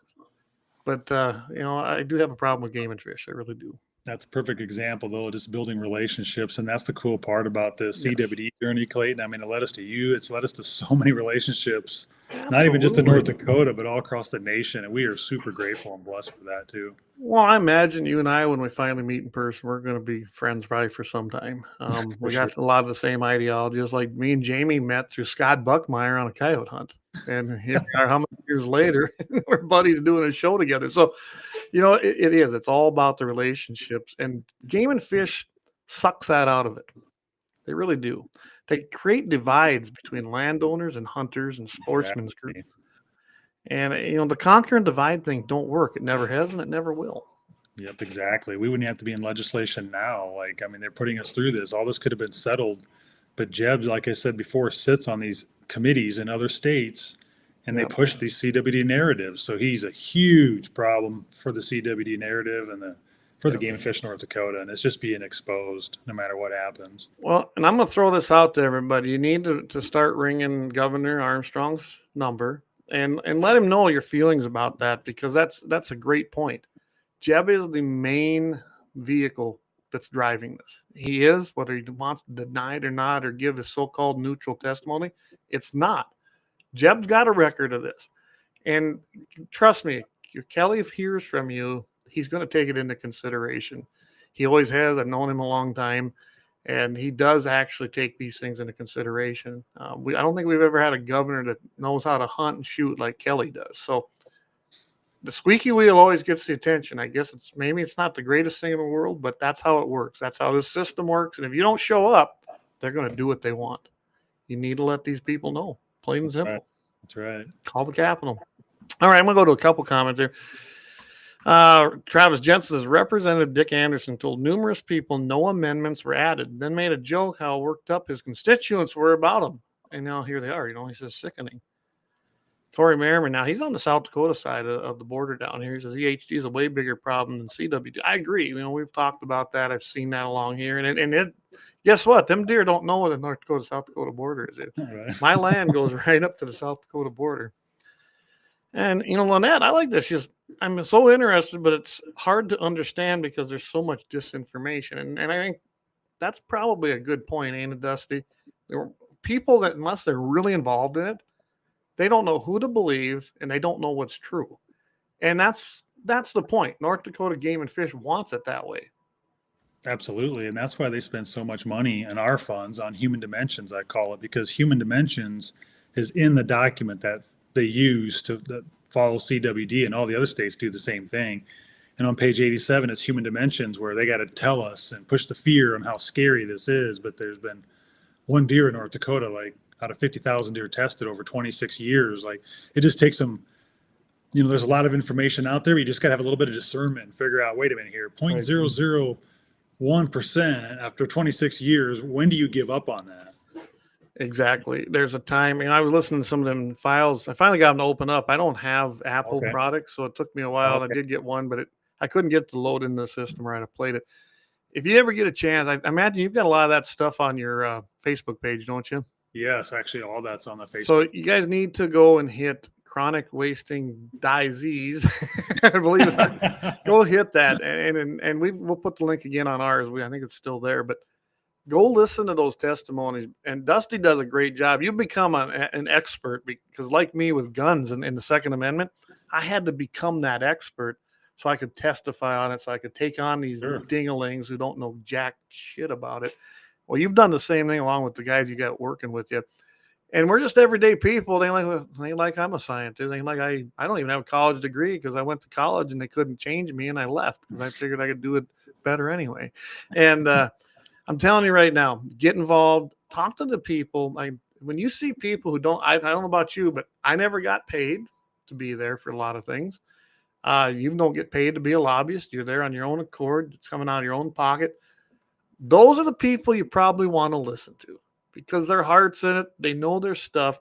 but I do have a problem with game and fish. I really do. That's a perfect example, though, just building relationships. And that's the cool part about the CWD journey, Clayton. I mean, it led us to you. It's led us to so many relationships, not even just in North Dakota, but all across the nation. And we are super grateful and blessed for that, too. Well, I imagine you and I, when we finally meet in person, we're going to be friends probably for some time. We got a lot of the same ideologies. Like me and Jamie met through Scott Buckmeyer on a coyote hunt. And here we are, how many years later, we're buddies doing a show together. So, it is. It's all about the relationships. And game and fish sucks that out of it. They really do. They create divides between landowners and hunters and sportsmen's groups. And, the conquer and divide thing don't work. It never has, and it never will. Yep, exactly. We wouldn't have to be in legislation now. They're putting us through this. All this could have been settled. But Jeb, like I said before, sits on these committees in other states, and they push these CWD narratives. So he's a huge problem for the CWD narrative and for the game and fish North Dakota. And it's just being exposed no matter what happens. Well, and I'm going to throw this out to everybody. You need to start ringing Governor Armstrong's number and let him know your feelings about that, because that's a great point. Jeb is the main vehicle that's driving this. He is, whether he wants to deny it or not, or give his so-called neutral testimony, it's not. Jeb's got a record of this. And trust me, if Kelly hears from you, he's going to take it into consideration. He always has. I've known him a long time, and he does actually take these things into consideration. I don't think we've ever had a governor that knows how to hunt and shoot like Kelly does. So the squeaky wheel always gets the attention. I guess maybe it's not the greatest thing in the world, but that's how it works. That's how this system works. And if you don't show up, they're going to do what they want. You need to let these people know. Plain and simple. That's right. Call the Capitol. All right, I'm going to go to a couple comments here. Travis Jensen says, Representative Dick Anderson told numerous people no amendments were added, then made a joke how worked up his constituents were about him. And now here they are. He says sickening. Corey Merriman, now he's on the South Dakota side of the border down here. He says EHD is a way bigger problem than CWD. I agree. We've talked about that. I've seen that along here. And guess what? Them deer don't know what the North Dakota, South Dakota border is. Right. My land goes right up to the South Dakota border. And, Lynette, I like this. I'm so interested, but it's hard to understand because there's so much disinformation. And I think that's probably a good point, ain't it, Dusty? There are people that, unless they're really involved in it, they don't know who to believe, and they don't know what's true. And that's the point. North Dakota Game and Fish wants it that way. Absolutely. And that's why they spend so much money in our funds on human dimensions, I call it, because human dimensions is in the document that they use to follow CWD, and all the other states do the same thing. And on page 87, it's human dimensions, where they got to tell us and push the fear on how scary this is. But there's been one deer in North Dakota, like out of 50,000 deer tested over 26 years. Like, it just takes some, there's a lot of information out there. But you just got to have a little bit of discernment and figure out, wait a minute here, 0.001% after 26 years. When do you give up on that? Exactly. There's a time, I was listening to some of them files. I finally got them to open up. I don't have Apple products, so it took me a while. I did get one, but I couldn't get to load in the system right. I played it. If you ever get a chance, I imagine you've got a lot of that stuff on your Facebook page, don't you? Yes, actually, all that's on the Facebook. So you guys need to go and hit chronic wasting disease. I believe it's go hit that, and we'll put the link again on ours. I think it's still there, but go listen to those testimonies. And Dusty does a great job. You become an expert, because like me with guns and in the Second Amendment, I had to become that expert so I could testify on it, so I could take on these dingalings who don't know jack shit about it. Well, you've done the same thing along with the guys you got working with you. And we're just everyday people. They ain't like I'm a scientist. They ain't like I don't even have a college degree, because I went to college and they couldn't change me, and I left because I figured I could do it better anyway. And I'm telling you right now, get involved, talk to the people. When you see people who don't, I don't know about you, but I never got paid to be there for a lot of things. You don't get paid to be a lobbyist. You're there on your own accord. It's coming out of your own pocket. Those are the people you probably want to listen to, because their heart's in it. They know their stuff,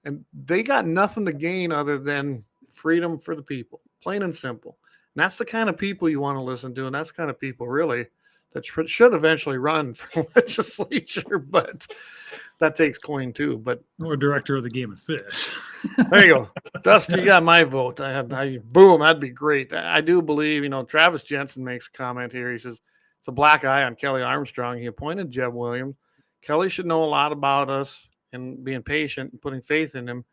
and they got nothing to gain other than freedom for the people, plain and simple. And that's the kind of people you want to listen to, and that's the kind of people really that should eventually run for legislature, but that takes coin too. But or director of the Game and Fish. There you go, Dusty. You got my vote. Boom, that'd be great. I do believe, Travis Jensen makes a comment here. He says it's a black eye on Kelly Armstrong. He appointed Jeb Williams. Kelly should know a lot about us and being patient and putting faith in him.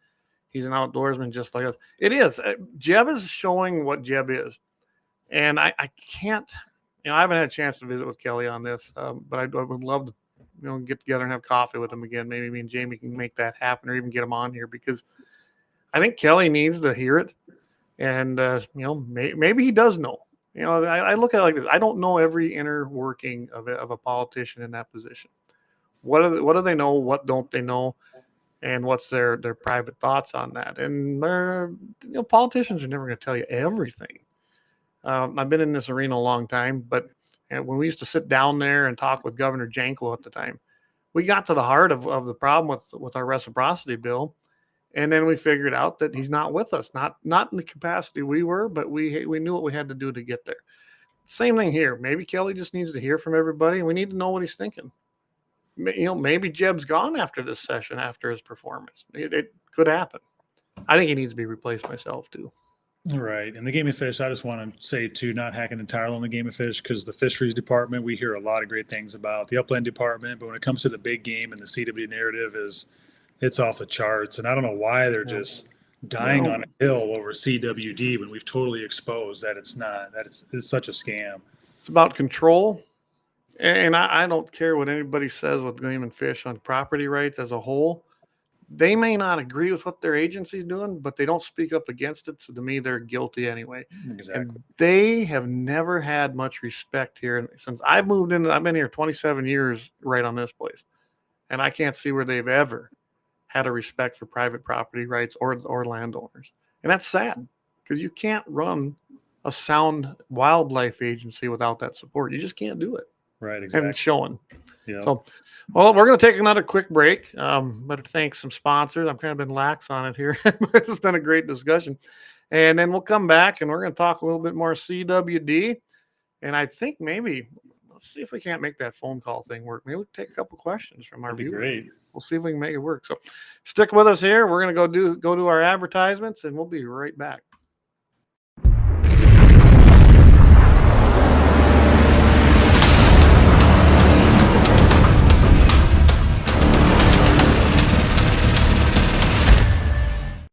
He's an outdoorsman just like us. It is. Jeb is showing what Jeb is, and I can't. I haven't had a chance to visit with Kelly on this, but I would love to, get together and have coffee with him again. Maybe me and Jamie can make that happen, or even get him on here, because I think Kelly needs to hear it. And, maybe he does know. I look at it like this. I don't know every inner working of a politician in that position. What do they know? What don't they know? And what's their private thoughts on that? And politicians are never going to tell you everything. I've been in this arena a long time, but when we used to sit down there and talk with Governor Janklow at the time, we got to the heart of the problem with our reciprocity bill. And then we figured out that he's not with us, not in the capacity we were, but we knew what we had to do to get there. Same thing here. Maybe Kelly just needs to hear from everybody, and we need to know what he's thinking. Maybe Jeb's gone after this session, after his performance. It could happen. I think he needs to be replaced myself too. Right. And the Game of Fish, I just want to say too, not hacking entirely on the Game of Fish, because the fisheries department, we hear a lot of great things about the upland department, but when it comes to the big game and the CW narrative it's off the charts. And I don't know why they're just dying on a hill over CWD when we've totally exposed that it's not, that it's such a scam. It's about control. And I don't care what anybody says with Game and Fish on property rights as a whole. They may not agree with what their agency's doing, but they don't speak up against it. So to me, they're guilty anyway. Exactly. And they have never had much respect here. Since I've moved in, I've been here 27 years right on this place. And I can't see where they've ever had a respect for private property rights or landowners. And that's sad because you can't run a sound wildlife agency without that support. You just can't do it. Right, exactly. And it's showing. Yeah. So, well, we're going to take another quick break. But thanks some sponsors. I've kind of been lax on it here. It's been a great discussion. And then we'll come back and we're going to talk a little bit more CWD. And I think maybe let's see if we can't make that phone call thing work. Maybe we'll take a couple questions from our That'd be viewers. great. We'll see if we can make it work. So stick with us here. We're going to go to our advertisements and we'll be right back.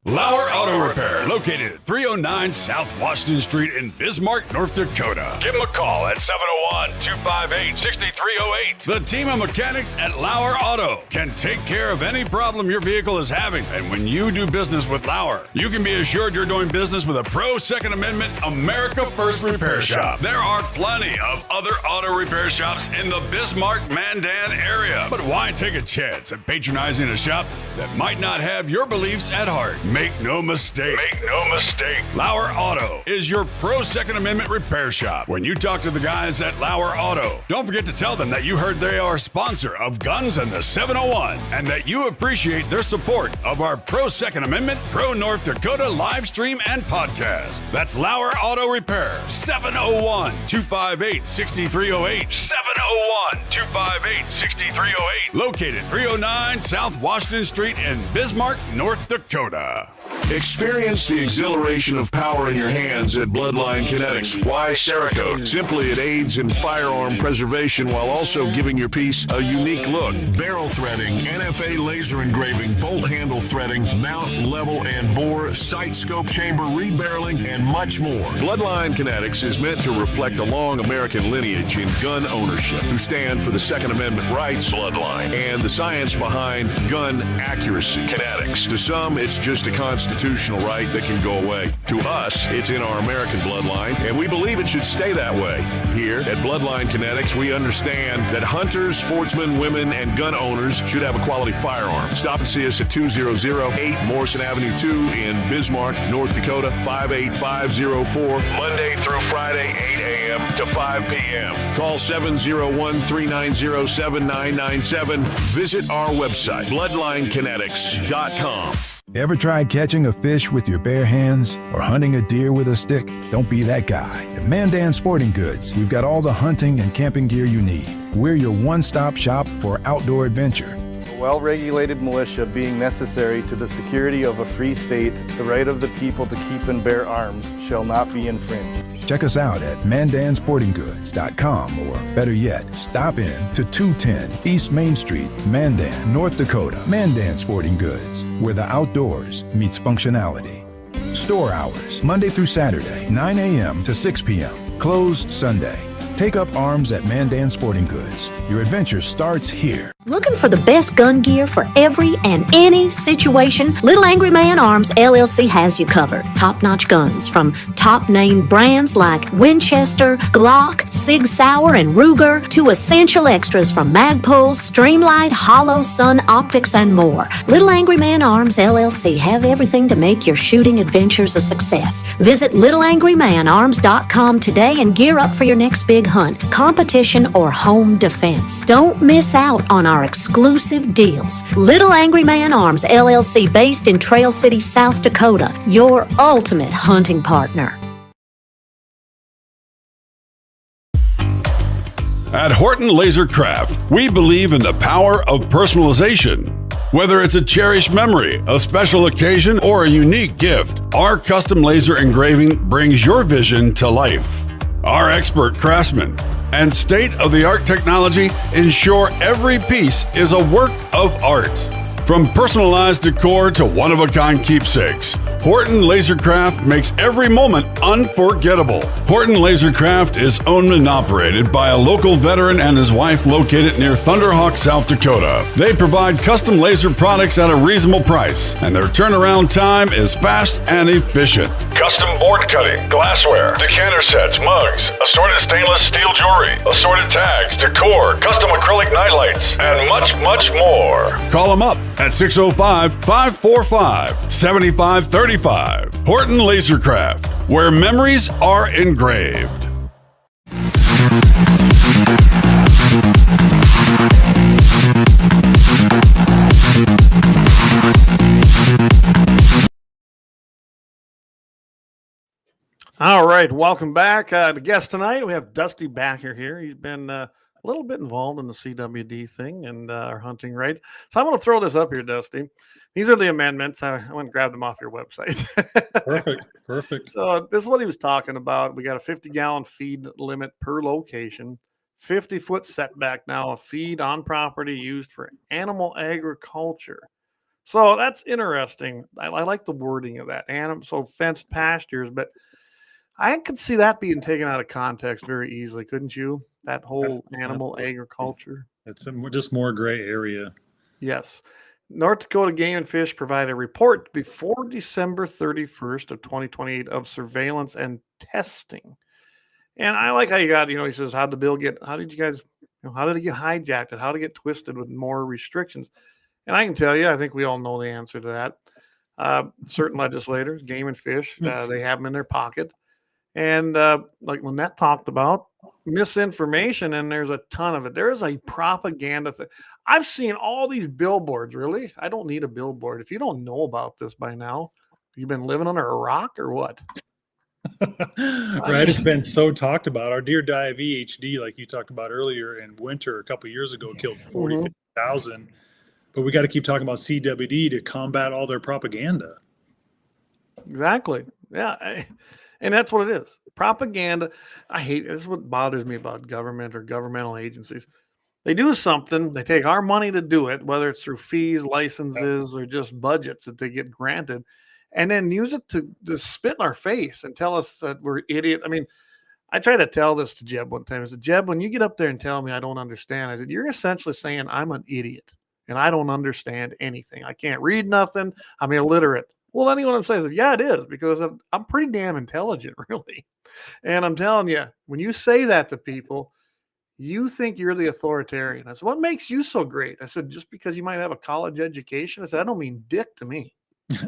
Lauer Auto Repair, located at 309 South Washington Street in Bismarck, North Dakota. Give them a call at 701-258-6308. The team of mechanics at Lauer Auto can take care of any problem your vehicle is having. And when you do business with Lauer, you can be assured you're doing business with a pro Second Amendment America First repair shop. There are plenty of other auto repair shops in the Bismarck-Mandan area. But why take a chance at patronizing a shop that might not have your beliefs at heart? Make no mistake. Make no mistake. Lauer Auto is your pro Second Amendment repair shop. When you talk to the guys at Lauer Auto, don't forget to tell them that you heard they are a sponsor of Guns and the 701 and that you appreciate their support of our pro Second Amendment, pro North Dakota live stream and podcast. That's Lauer Auto Repair, 701-258-6308. 701-258-6308. Located 309 South Washington Street in Bismarck, North Dakota. Experience the exhilaration of power in your hands at Bloodline Kinetics. Why Cerakote? Simply, it aids in firearm preservation while also giving your piece a unique look. Barrel threading, NFA laser engraving, bolt handle threading, mount, level, and bore, sight scope chamber, rebarreling, and much more. Bloodline Kinetics is meant to reflect a long American lineage in gun ownership, who stand for the Second Amendment rights, Bloodline, and the science behind gun accuracy. Kinetics. To some, it's just a constitutional right that can go away. To us, it's in our American bloodline, and we believe it should stay that way. Here at Bloodline Kinetics, we understand that hunters, sportsmen, women, and gun owners should have a quality firearm. Stop and see us at 2008 Morrison Avenue 2 in Bismarck, North Dakota, 58504, Monday through Friday, 8 a.m. to 5 p.m. Call 701-390-7997. Visit our website, bloodlinekinetics.com. Ever tried catching a fish with your bare hands or hunting a deer with a stick? Don't be that guy. At Mandan Sporting Goods, we've got all the hunting and camping gear you need. We're your one-stop shop for outdoor adventure. A well-regulated militia being necessary to the security of a free state, the right of the people to keep and bear arms shall not be infringed. Check us out at mandansportinggoods.com, or better yet, stop in to 210 East Main Street, Mandan, North Dakota. Mandan Sporting Goods, where the outdoors meets functionality. Store hours, Monday through Saturday, 9 a.m. to 6 p.m. Closed Sunday. Take up arms at Mandan Sporting Goods. Your adventure starts here. Looking for the best gun gear for every and any situation? Little Angry Man Arms LLC has you covered. Top-notch guns from top-name brands like Winchester, Glock, Sig Sauer, and Ruger to essential extras from Magpul, Streamlight, Hollow, Sun Optics, and more. Little Angry Man Arms LLC have everything to make your shooting adventures a success. Visit littleangrymanarms.com today and gear up for your next big hunt, competition, or home defense. Don't miss out on our exclusive deals. Little Angry Man Arms LLC, based in Trail City, South Dakota, your ultimate hunting partner. At Horton Laser Craft, we believe in the power of personalization. Whether it's a cherished memory, a special occasion, or a unique gift, our custom laser engraving brings your vision to life. Our expert craftsmen and state-of-the-art technology ensure every piece is a work of art. From personalized decor to one-of-a-kind keepsakes, Horton Lasercraft makes every moment unforgettable. Horton Lasercraft is owned and operated by a local veteran and his wife located near Thunderhawk, South Dakota. They provide custom laser products at a reasonable price, and their turnaround time is fast and efficient. Custom board cutting, glassware, decanter sets, mugs, assorted stainless steel jewelry, assorted tags, decor, custom acrylic nightlights, and much, much more. Call them up at 605-545-7535. Horton Lasercraft, where memories are engraved. All right, welcome back. The guest tonight, we have Dusty Backer here. He's been a little bit involved in the CWD thing and our hunting rights. So I'm going to throw this up here, Dusty. These are the amendments. I went and grabbed them off your website. Perfect. So this is what he was talking about. We got a 50-gallon feed limit per location, 50-foot setback now, a feed on property used for animal agriculture. So that's interesting. I like the wording of that. So fenced pastures, but I could see that being taken out of context very easily, couldn't you? That whole animal agriculture. It's just more gray area. Yes. North Dakota Game and Fish provide a report before December 31st of 2028 of surveillance and testing. And I like how you got, he says, how did it get hijacked? How did it get twisted with more restrictions? And I can tell you, I think we all know the answer to that. Certain legislators, Game and Fish, they have them in their pocket. And like Lynette talked about, misinformation, and there's a ton of it. There is a propaganda thing. I've seen all these billboards, really. I don't need a billboard. If you don't know about this by now, you've been living under a rock or what? Right. It's been so talked about. Our deer die of EHD, like you talked about earlier, in winter a couple of years ago, killed 50,000. But we got to keep talking about CWD to combat all their propaganda. Exactly. Yeah. And that's what it is. Propaganda. I hate this is what bothers me about government or governmental agencies. They do something, they take our money to do it, whether it's through fees, licenses, or just budgets that they get granted, and then use it to spit in our face and tell us that we're idiots. I mean, I tried to tell this to Jeb one time. I said, Jeb, when you get up there and tell me I don't understand, I said, you're essentially saying I'm an idiot and I don't understand anything. I can't read nothing. I'm illiterate. Well, then what I'm saying is, yeah, it is, because I'm pretty damn intelligent, really. And I'm telling you, when you say that to people, you think you're the authoritarian. I said, what makes you so great? I said, just because you might have a college education? I said, I don't mean dick to me.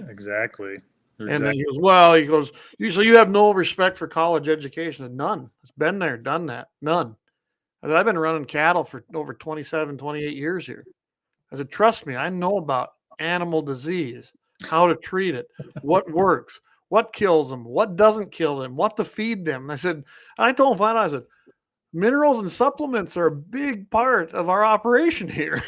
Exactly. And then he goes, so you have no respect for college education? I said, none. It's been there, done that. None. I said, I've been running cattle for over 27, 28 years here. I said, trust me, I know about animal disease, how to treat it, what works, what kills them, what doesn't kill them, what to feed them. And I told him flat out, I said, minerals and supplements are a big part of our operation here.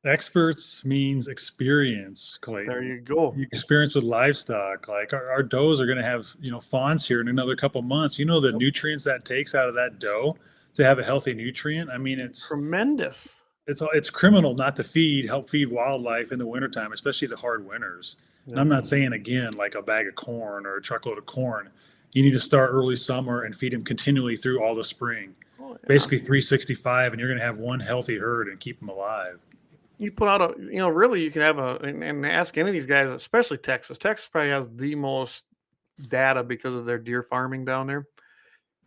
Experts means experience, Clayton. There you go. Experience with livestock. Like our does are going to have, fawns here in another couple months. You know the nutrients that takes out of that doe to have a healthy nutrient. I mean, it's tremendous. It's criminal not to help feed wildlife in the wintertime, especially the hard winters. Yeah. And I'm not saying, again, like a bag of corn or a truckload of corn. You need to start early summer and feed them continually through all the spring. Oh, yeah. Basically 365, and you're going to have one healthy herd and keep them alive. You put out really you can have and ask any of these guys, especially Texas. Texas probably has the most data because of their deer farming down there.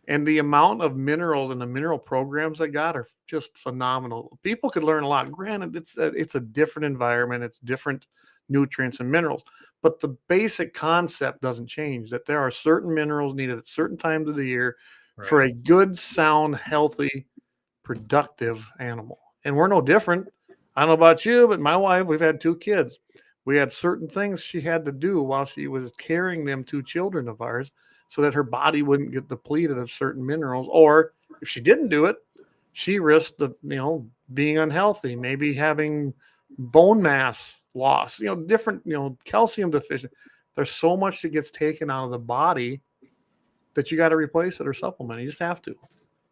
And the amount of minerals and the mineral programs they got are just phenomenal. People could learn a lot. Granted, it's a different environment. It's different nutrients and minerals. But the basic concept doesn't change, that there are certain minerals needed at certain times of the year for a good, sound, healthy, productive animal. And we're no different. I don't know about you, but my wife, we've had 2 kids. We had certain things she had to do while she was carrying them 2 children of ours, so that her body wouldn't get depleted of certain minerals. Or if she didn't do it, she risked being unhealthy, maybe having bone mass loss, different, calcium deficient. There's so much that gets taken out of the body that you got to replace it or supplement. You just have to.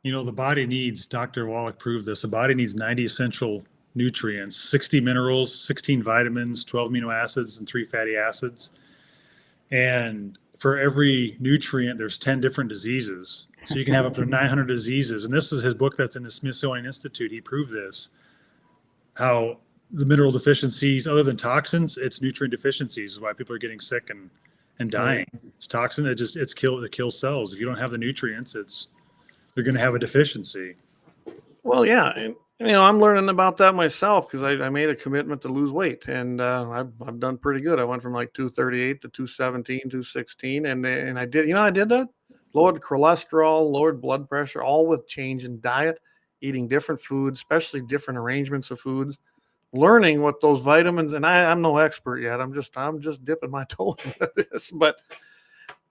The body needs, Dr. Wallach proved this, the body needs 90 essential nutrients, 60 minerals, 16 vitamins, 12 amino acids, and 3 fatty acids. And for every nutrient, there's 10 different diseases. So you can have up to 900 diseases. And this is his book that's in the Smithsonian Institute. He proved this, how the mineral deficiencies, other than toxins, it's nutrient deficiencies is why people are getting sick and dying. It's toxin that it kills cells. If you don't have the nutrients, they're going to have a deficiency. Well, yeah. And, I'm learning about that myself because I made a commitment to lose weight, and I've done pretty good. I went from like 238 to 217, 216, and I did that. Lowered cholesterol, lowered blood pressure, all with change in diet, eating different foods, especially different arrangements of foods, learning what those vitamins, and I'm no expert yet. I'm just dipping my toe into this, but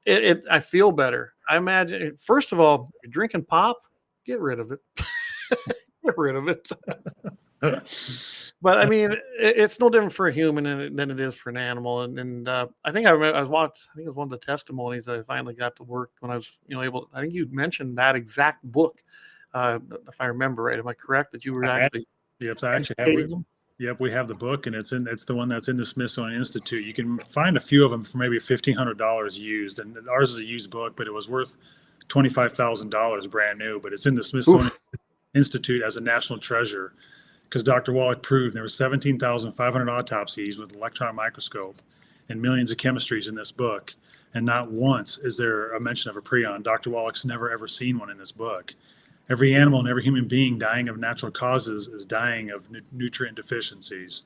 I feel better. I imagine, first of all, you're drinking pop, get rid of it. Get rid of it. But I mean, it's no different for a human than it is for an animal. And I think I was one of the testimonies that I finally got to work when I was, able. I think you mentioned that exact book, if I remember right. Am I correct that you were actually? Yep, I actually have. Yep, we have the book, and it's the one that's in the Smithsonian Institute. You can find a few of them for maybe $1,500 used, and ours is a used book, but it was worth $25,000 brand new. But it's in the Smithsonian Institute as a national treasure because Dr. Wallach proved there were 17,500 autopsies with an electron microscope and millions of chemistries in this book, and not once is there a mention of a prion. Dr. Wallach's never ever seen one in this book. Every animal and every human being dying of natural causes is dying of nutrient deficiencies.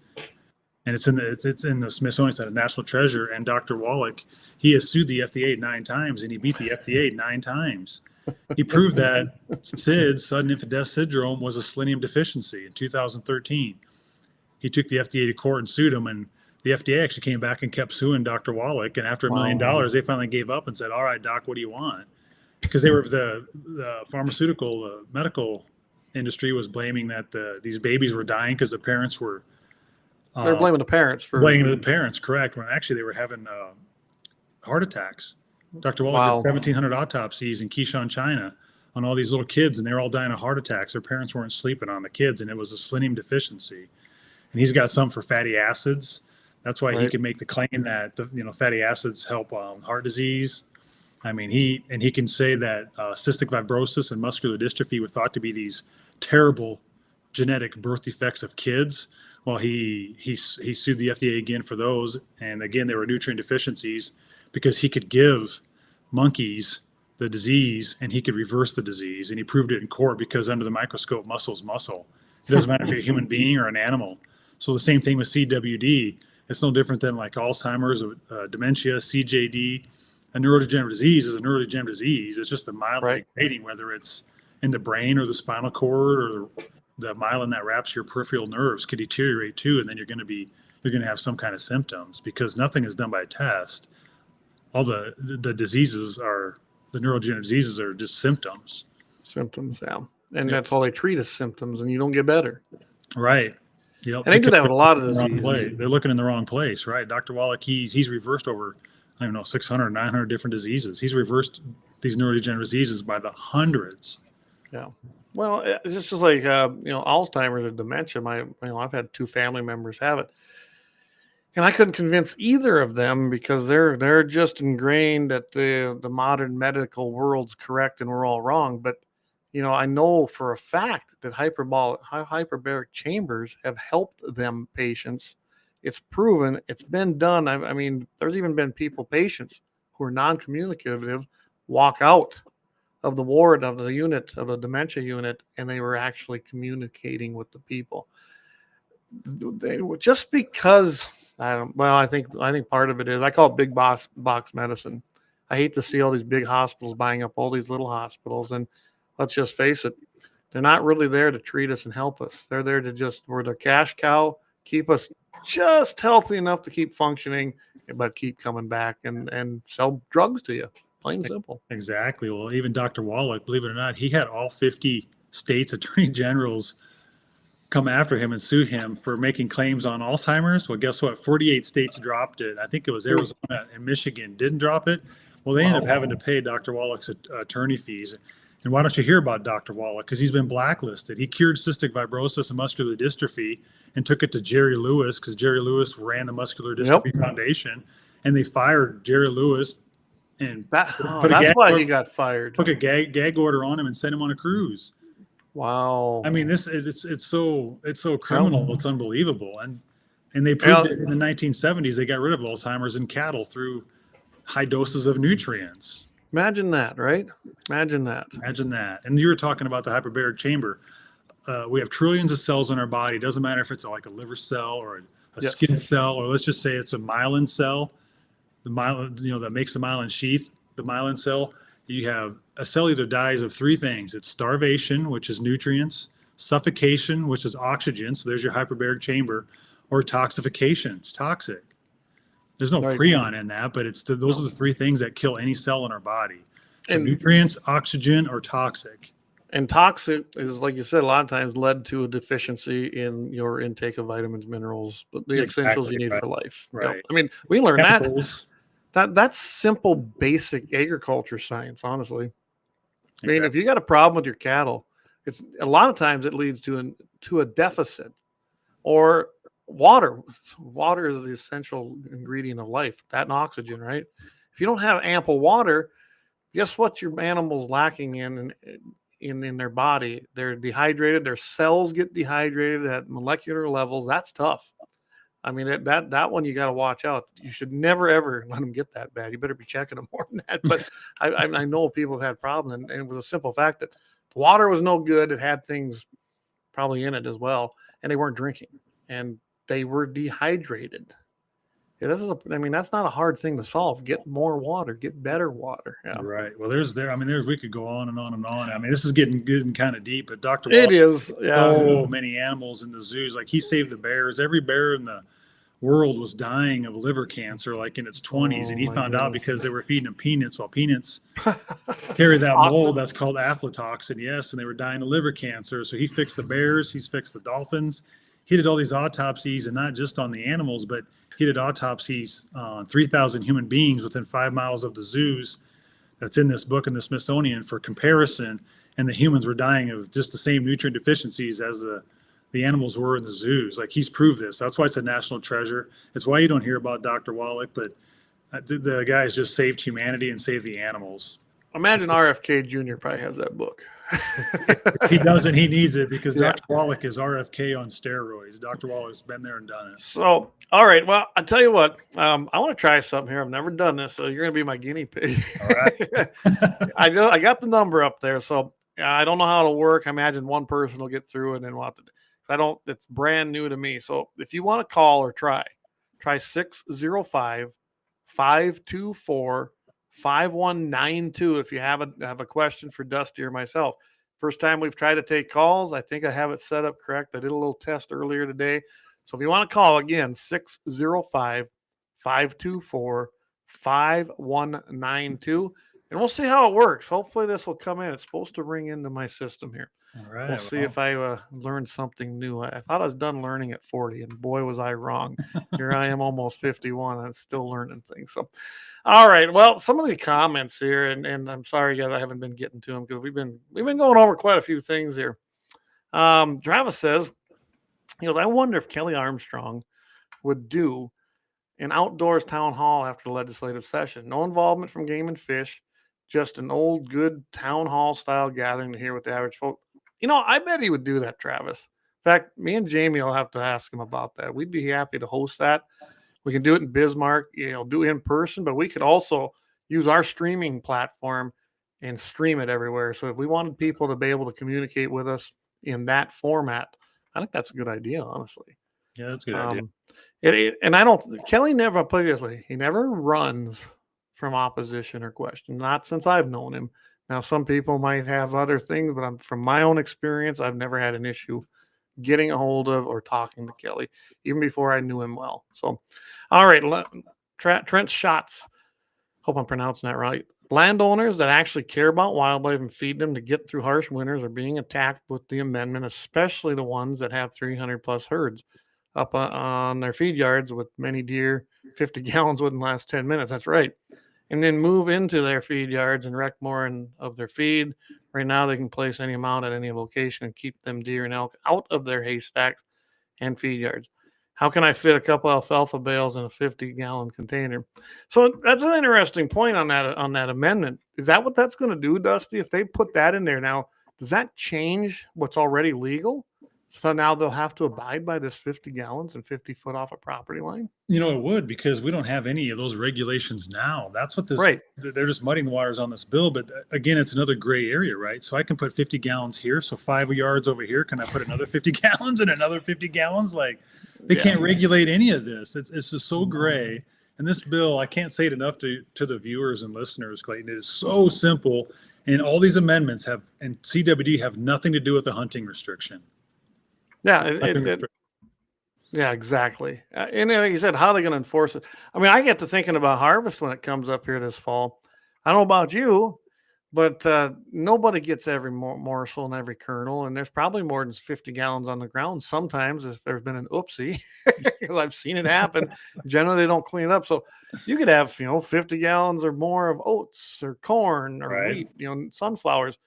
And it's in the Smithsonian, it's a national treasure. And Dr. Wallach, he has sued the FDA 9 times, and he beat the FDA 9 times. He proved that SIDS, sudden infant death syndrome, was a selenium deficiency in 2013. He took the FDA to court and sued him, and the FDA actually came back and kept suing Dr. Wallach. And after $1 million, they finally gave up and said, "All right, doc, what do you want?" Because they were the pharmaceutical, medical industry was blaming that these babies were dying because the parents were. They're blaming the parents for blaming the parents, correct? When actually they were having heart attacks. Dr. Wallach did 1,700 autopsies in Qishan, China, on all these little kids, and they were all dying of heart attacks. Their parents weren't sleeping on the kids, and it was a selenium deficiency. And he's got some for fatty acids. That's why he can make the claim that fatty acids help heart disease. I mean, he can say that cystic fibrosis and muscular dystrophy were thought to be these terrible genetic birth defects of kids. Well, he sued the FDA again for those, and again, there were nutrient deficiencies because he could give monkeys the disease and he could reverse the disease, and he proved it in court because under the microscope, muscle's muscle. It doesn't matter if you're a human being or an animal. So the same thing with CWD. It's no different than like Alzheimer's, dementia, CJD. A neurodegenerative disease is a neurodegenerative disease. It's just a myelin degrading, whether it's in the brain or the spinal cord or the myelin that wraps your peripheral nerves could deteriorate too, and then you're going to have some kind of symptoms because nothing is done by a test. All the diseases are the neurodegenerative diseases are just symptoms. Symptoms, yeah, and that's all they treat as symptoms, and you don't get better. Right. Yep. And they do that with a lot of diseases. They're looking in the wrong place, right? Dr. Wallach, he's reversed over 600, 900 different diseases. He's reversed these neurodegenerative diseases by the hundreds. Yeah. Well, it's just like, Alzheimer's or dementia. I've had 2 family members have it. And I couldn't convince either of them because they're just ingrained that the modern medical world's correct and we're all wrong. But, I know for a fact that hyperbaric chambers have helped them patients. It's proven. It's been done. I mean, there's even been patients who are non-communicative, walk out of the ward of the unit, of the dementia unit, and they were actually communicating with the people. They were just because I think part of it is I call it big box medicine. I hate to see all these big hospitals buying up all these little hospitals, and let's just face it, they're not really there to treat us and help us. They're there to we're their cash cow, keep us just healthy enough to keep functioning, but keep coming back and sell drugs to you. Plain and simple. Exactly. Well, even Dr. Wallach, believe it or not, he had all 50 states attorney generals come after him and sue him for making claims on Alzheimer's. Well, guess what? 48 states dropped it. I think it was Arizona and Michigan didn't drop it. Well, they ended up having to pay Dr. Wallach's attorney fees. And why don't you hear about Dr. Wallach? Because he's been blacklisted. He cured cystic fibrosis and muscular dystrophy and took it to Jerry Lewis, because Jerry Lewis ran the Muscular Dystrophy Foundation, and they fired Jerry Lewis and that's why he got fired. Took a gag order on him and sent him on a cruise. Wow. I mean, it's so criminal. It's unbelievable. And they proved it in the 1970s. They got rid of Alzheimer's in cattle through high doses of nutrients. Imagine that, right? Imagine that. Imagine that. And you were talking about the hyperbaric chamber. We have trillions of cells in our body. It doesn't matter if it's like a liver cell or a skin cell, or let's just say it's a myelin cell, the myelin, that makes the myelin sheath, the myelin cell. You have a cell either dies of three things. It's starvation, which is nutrients, suffocation, which is oxygen. So there's your hyperbaric chamber, or toxification. It's toxic. There's no prion in that, but those are the three things that kill any cell in our body. So nutrients, oxygen, or toxic. And toxic is, like you said, a lot of times led to a deficiency in your intake of vitamins, minerals, but the essentials you need for life. Right. I mean, we learned Chemicals. that's simple, basic agriculture science, honestly. I mean, if you got a problem with your cattle, it's a lot of times it leads to a deficit, or water. Water is the essential ingredient of life, that and oxygen, right? If you don't have ample water, guess what your animal's lacking in their body? They're dehydrated. Their cells get dehydrated at molecular levels. That's tough. I mean, that one you got to watch out. You should never, ever let them get that bad. You better be checking them more than that. But I know people have had problems, and it was a simple fact that the water was no good. It had things probably in it as well, and they weren't drinking, and they were dehydrated. Yeah, that's not a hard thing to solve. Get more water, get better water. Yeah. Right. Well, we could go on and on and on. I mean, this is getting kind of deep, but Dr. It is. Yeah. So many animals in the zoos. Like, he saved the bears. Every bear in the world was dying of liver cancer, like in its 20s. And he found out because they were feeding them peanuts. Well, peanuts carry that mold that's called aflatoxin. Yes. And they were dying of liver cancer. So he fixed the bears. He's fixed the dolphins. He did all these autopsies, and not just on the animals, but he did autopsies on 3,000 human beings within 5 miles of the zoos. That's in this book in the Smithsonian for comparison. And the humans were dying of just the same nutrient deficiencies as the animals were in the zoos. Like, he's proved this. That's why it's a national treasure. It's why you don't hear about Dr. Wallach, but the guy's just saved humanity and saved the animals. Imagine RFK Jr. probably has that book. He doesn't. He needs it, because Dr. Wallach is RFK on steroids. Dr. Wallach's been there and done it. So, all right. Well, I'll tell you what. I want to try something here. I've never done this, so you're going to be my guinea pig. All right. I got the number up there, so I don't know how it'll work. I imagine one person will get through, and then we'll have to. It's brand new to me. So if you want to call or try 605-524-5192 if you have a question for Dusty or myself. First time we've tried to take calls. I think I have it set up correct. I did a little test earlier today. So if you want to call, again, 605-524-5192, and we'll see how it works. Hopefully this will come in. It's supposed to ring into my system here. All right. We'll see if I learned something new. I thought I was done learning at 40, and boy, was I wrong. Here I am, almost 51, and I'm still learning things. So, all right. Well, some of the comments here, and I'm sorry, guys, I haven't been getting to them because we've been going over quite a few things here. Travis says, he goes, I wonder if Kelly Armstrong would do an outdoors town hall after the legislative session. No involvement from Game and Fish, just an old good town hall style gathering to hear what the average folk. I bet he would do that, Travis. In fact, me and Jamie will have to ask him about that. We'd be happy to host that. We can do it in Bismarck, do in person, but we could also use our streaming platform and stream it everywhere. So if we wanted people to be able to communicate with us in that format, I think that's a good idea, honestly. Yeah, that's a good idea. Kelly never, put it this way, he never runs from opposition or question, not since I've known him. Now, some people might have other things, but from my own experience, I've never had an issue getting a hold of or talking to Kelly, even before I knew him well. So, all right, Trent Schatz, hope I'm pronouncing that right. Landowners that actually care about wildlife and feed them to get through harsh winters are being attacked with the amendment, especially the ones that have 300 plus herds up on their feed yards with many deer. 50 gallons wouldn't last 10 minutes. That's right. And then move into their feed yards and wreck more of their feed. Right now, they can place any amount at any location and keep them deer and elk out of their haystacks and feed yards. How can I fit a couple alfalfa bales in a 50-gallon container? So that's an interesting point on that amendment. Is that what that's going to do, Dusty? If they put that in there now, does that change what's already legal? So now they'll have to abide by this 50 gallons and 50 foot off a property line? You know, it would, because we don't have any of those regulations now. That's what this, right. They're just muddying the waters on this bill. But again, it's another gray area, right? So I can put 50 gallons here. So 5 yards over here, can I put another 50 gallons and another 50 gallons? Like, they can't regulate any of this. It's just so gray. And this bill, I can't say it enough to the viewers and listeners, Clayton. It is so simple. And all these amendments and CWD have nothing to do with the hunting restriction. Yeah, yeah, exactly. And like you said, how are they going to enforce it? I mean, I get to thinking about harvest when it comes up here this fall. I don't know about you, but nobody gets every morsel and every kernel, and there's probably more than 50 gallons on the ground sometimes if there's been an oopsie, because I've seen it happen. Generally, they don't clean it up. So you could have, 50 gallons or more of oats or corn or wheat, sunflowers.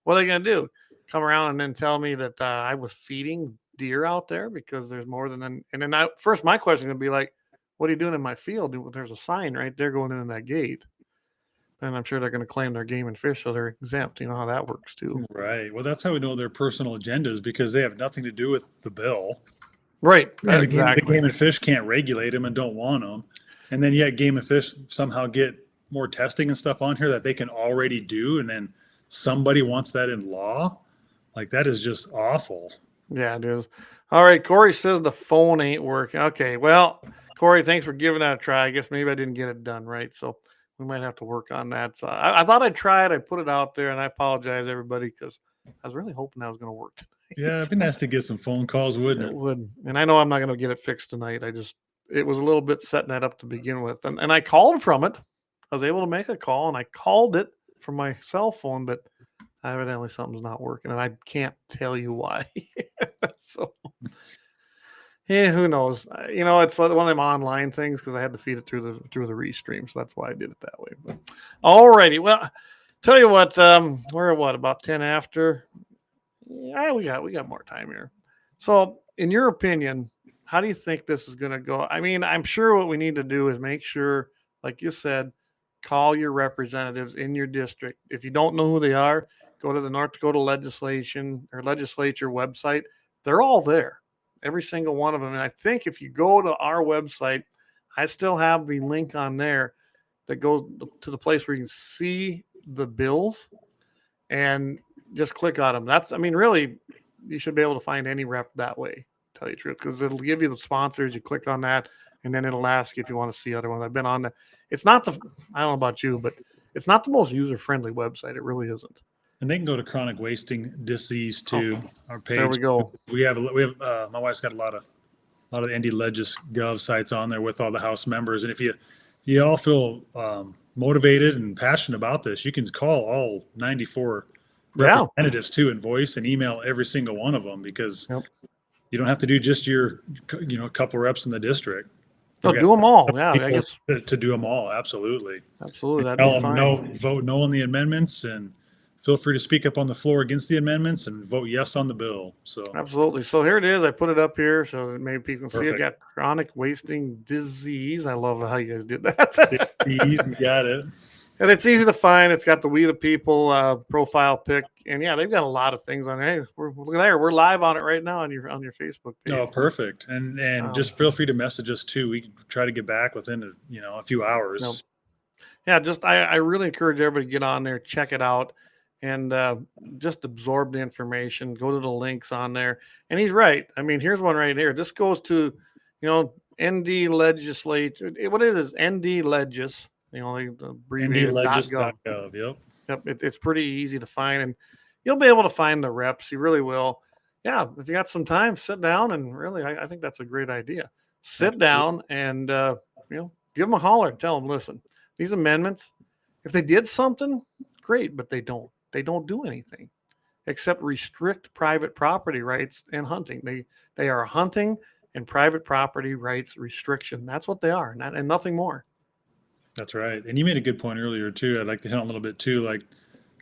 What are they going to do? Come around and then tell me that I was feeding deer out there because there's more than and then first my question would be like, what are you doing in my field? There's a sign right there going in that gate, and I'm sure they're going to claim their game and fish, so they're exempt. You know how that works too, right? Well, that's how we know their personal agendas, because they have nothing to do with the bill, right? And exactly. The game and fish can't regulate them and don't want them, and then yet game and fish somehow get more testing and stuff on here that they can already do, and then somebody wants that in law. Like, that is just awful. Yeah, it is. All right, Corey says the phone ain't working. Okay, well, Corey, thanks for giving that a try. I guess maybe I didn't get it done right, so we might have to work on that. So I thought I'd try it. I put it out there, and I apologize, everybody, because I was really hoping that was going to work tonight. Yeah, it'd be nice to get some phone calls, wouldn't it? It would. And I know I'm not going to get it fixed tonight. It was a little bit setting that up to begin with. And I called from it. I was able to make a call, and I called it from my cell phone, but evidently something's not working, and I can't tell you why. So, yeah, who knows? It's like one of them online things, because I had to feed it through the restream, so that's why I did it that way. But alrighty, well, tell you what, we're at about 10 after. Yeah, we got more time here. So, in your opinion, how do you think this is going to go? I mean, I'm sure what we need to do is make sure, like you said, call your representatives in your district. If you don't know who they are, go to the North Dakota legislature website. They're all there, every single one of them. And I think if you go to our website, I still have the link on there that goes to the place where you can see the bills and just click on them. Really, you should be able to find any rep that way, to tell you the truth, because it'll give you the sponsors. You click on that, and then it'll ask you if you want to see other ones. I've been on that. It's not I don't know about you, but it's not the most user-friendly website. It really isn't. And they can go to chronic wasting disease too. Our page. There we go. We have my wife's got a lot of ND Legis Gov sites on there with all the House members. And if you all feel motivated and passionate about this, you can call all 94 representatives too, and voice and email every single one of them, because you don't have to do just your couple reps in the district. No, do them all. Yeah, I guess to do them all. Absolutely. That'd Tell be them fine. vote no on the amendments, and feel free to speak up on the floor against the amendments, and vote yes on the bill. So absolutely. So here it is. I put it up here so that maybe people can see it. Perfect. Got chronic wasting disease. I love how you guys did that. You got it. And it's easy to find. It's got the We the People profile pic, and they've got a lot of things on there. Hey, look at there. We're live on it right now on your Facebook page. Oh, perfect. And just feel free to message us too. We can try to get back within a few hours. Yeah, I really encourage everybody to get on there, check it out, and just absorb the information. Go to the links on there. And he's right. I mean, here's one right here. This goes to, ND legislature. What is this? ND Legis. The abbreviated ndlegis.gov. Yep. It's pretty easy to find, and you'll be able to find the reps. You really will. Yeah. If you got some time, sit down, and really, I think that's a great idea. Sit down and, give them a holler and tell them, listen, these amendments, If they did something, great, but they don't. They don't do anything except restrict private property rights and hunting. They are hunting and private property rights restriction. That's what they are, and nothing more. That's right. And you made a good point earlier too. I'd like to hit on a little bit too, like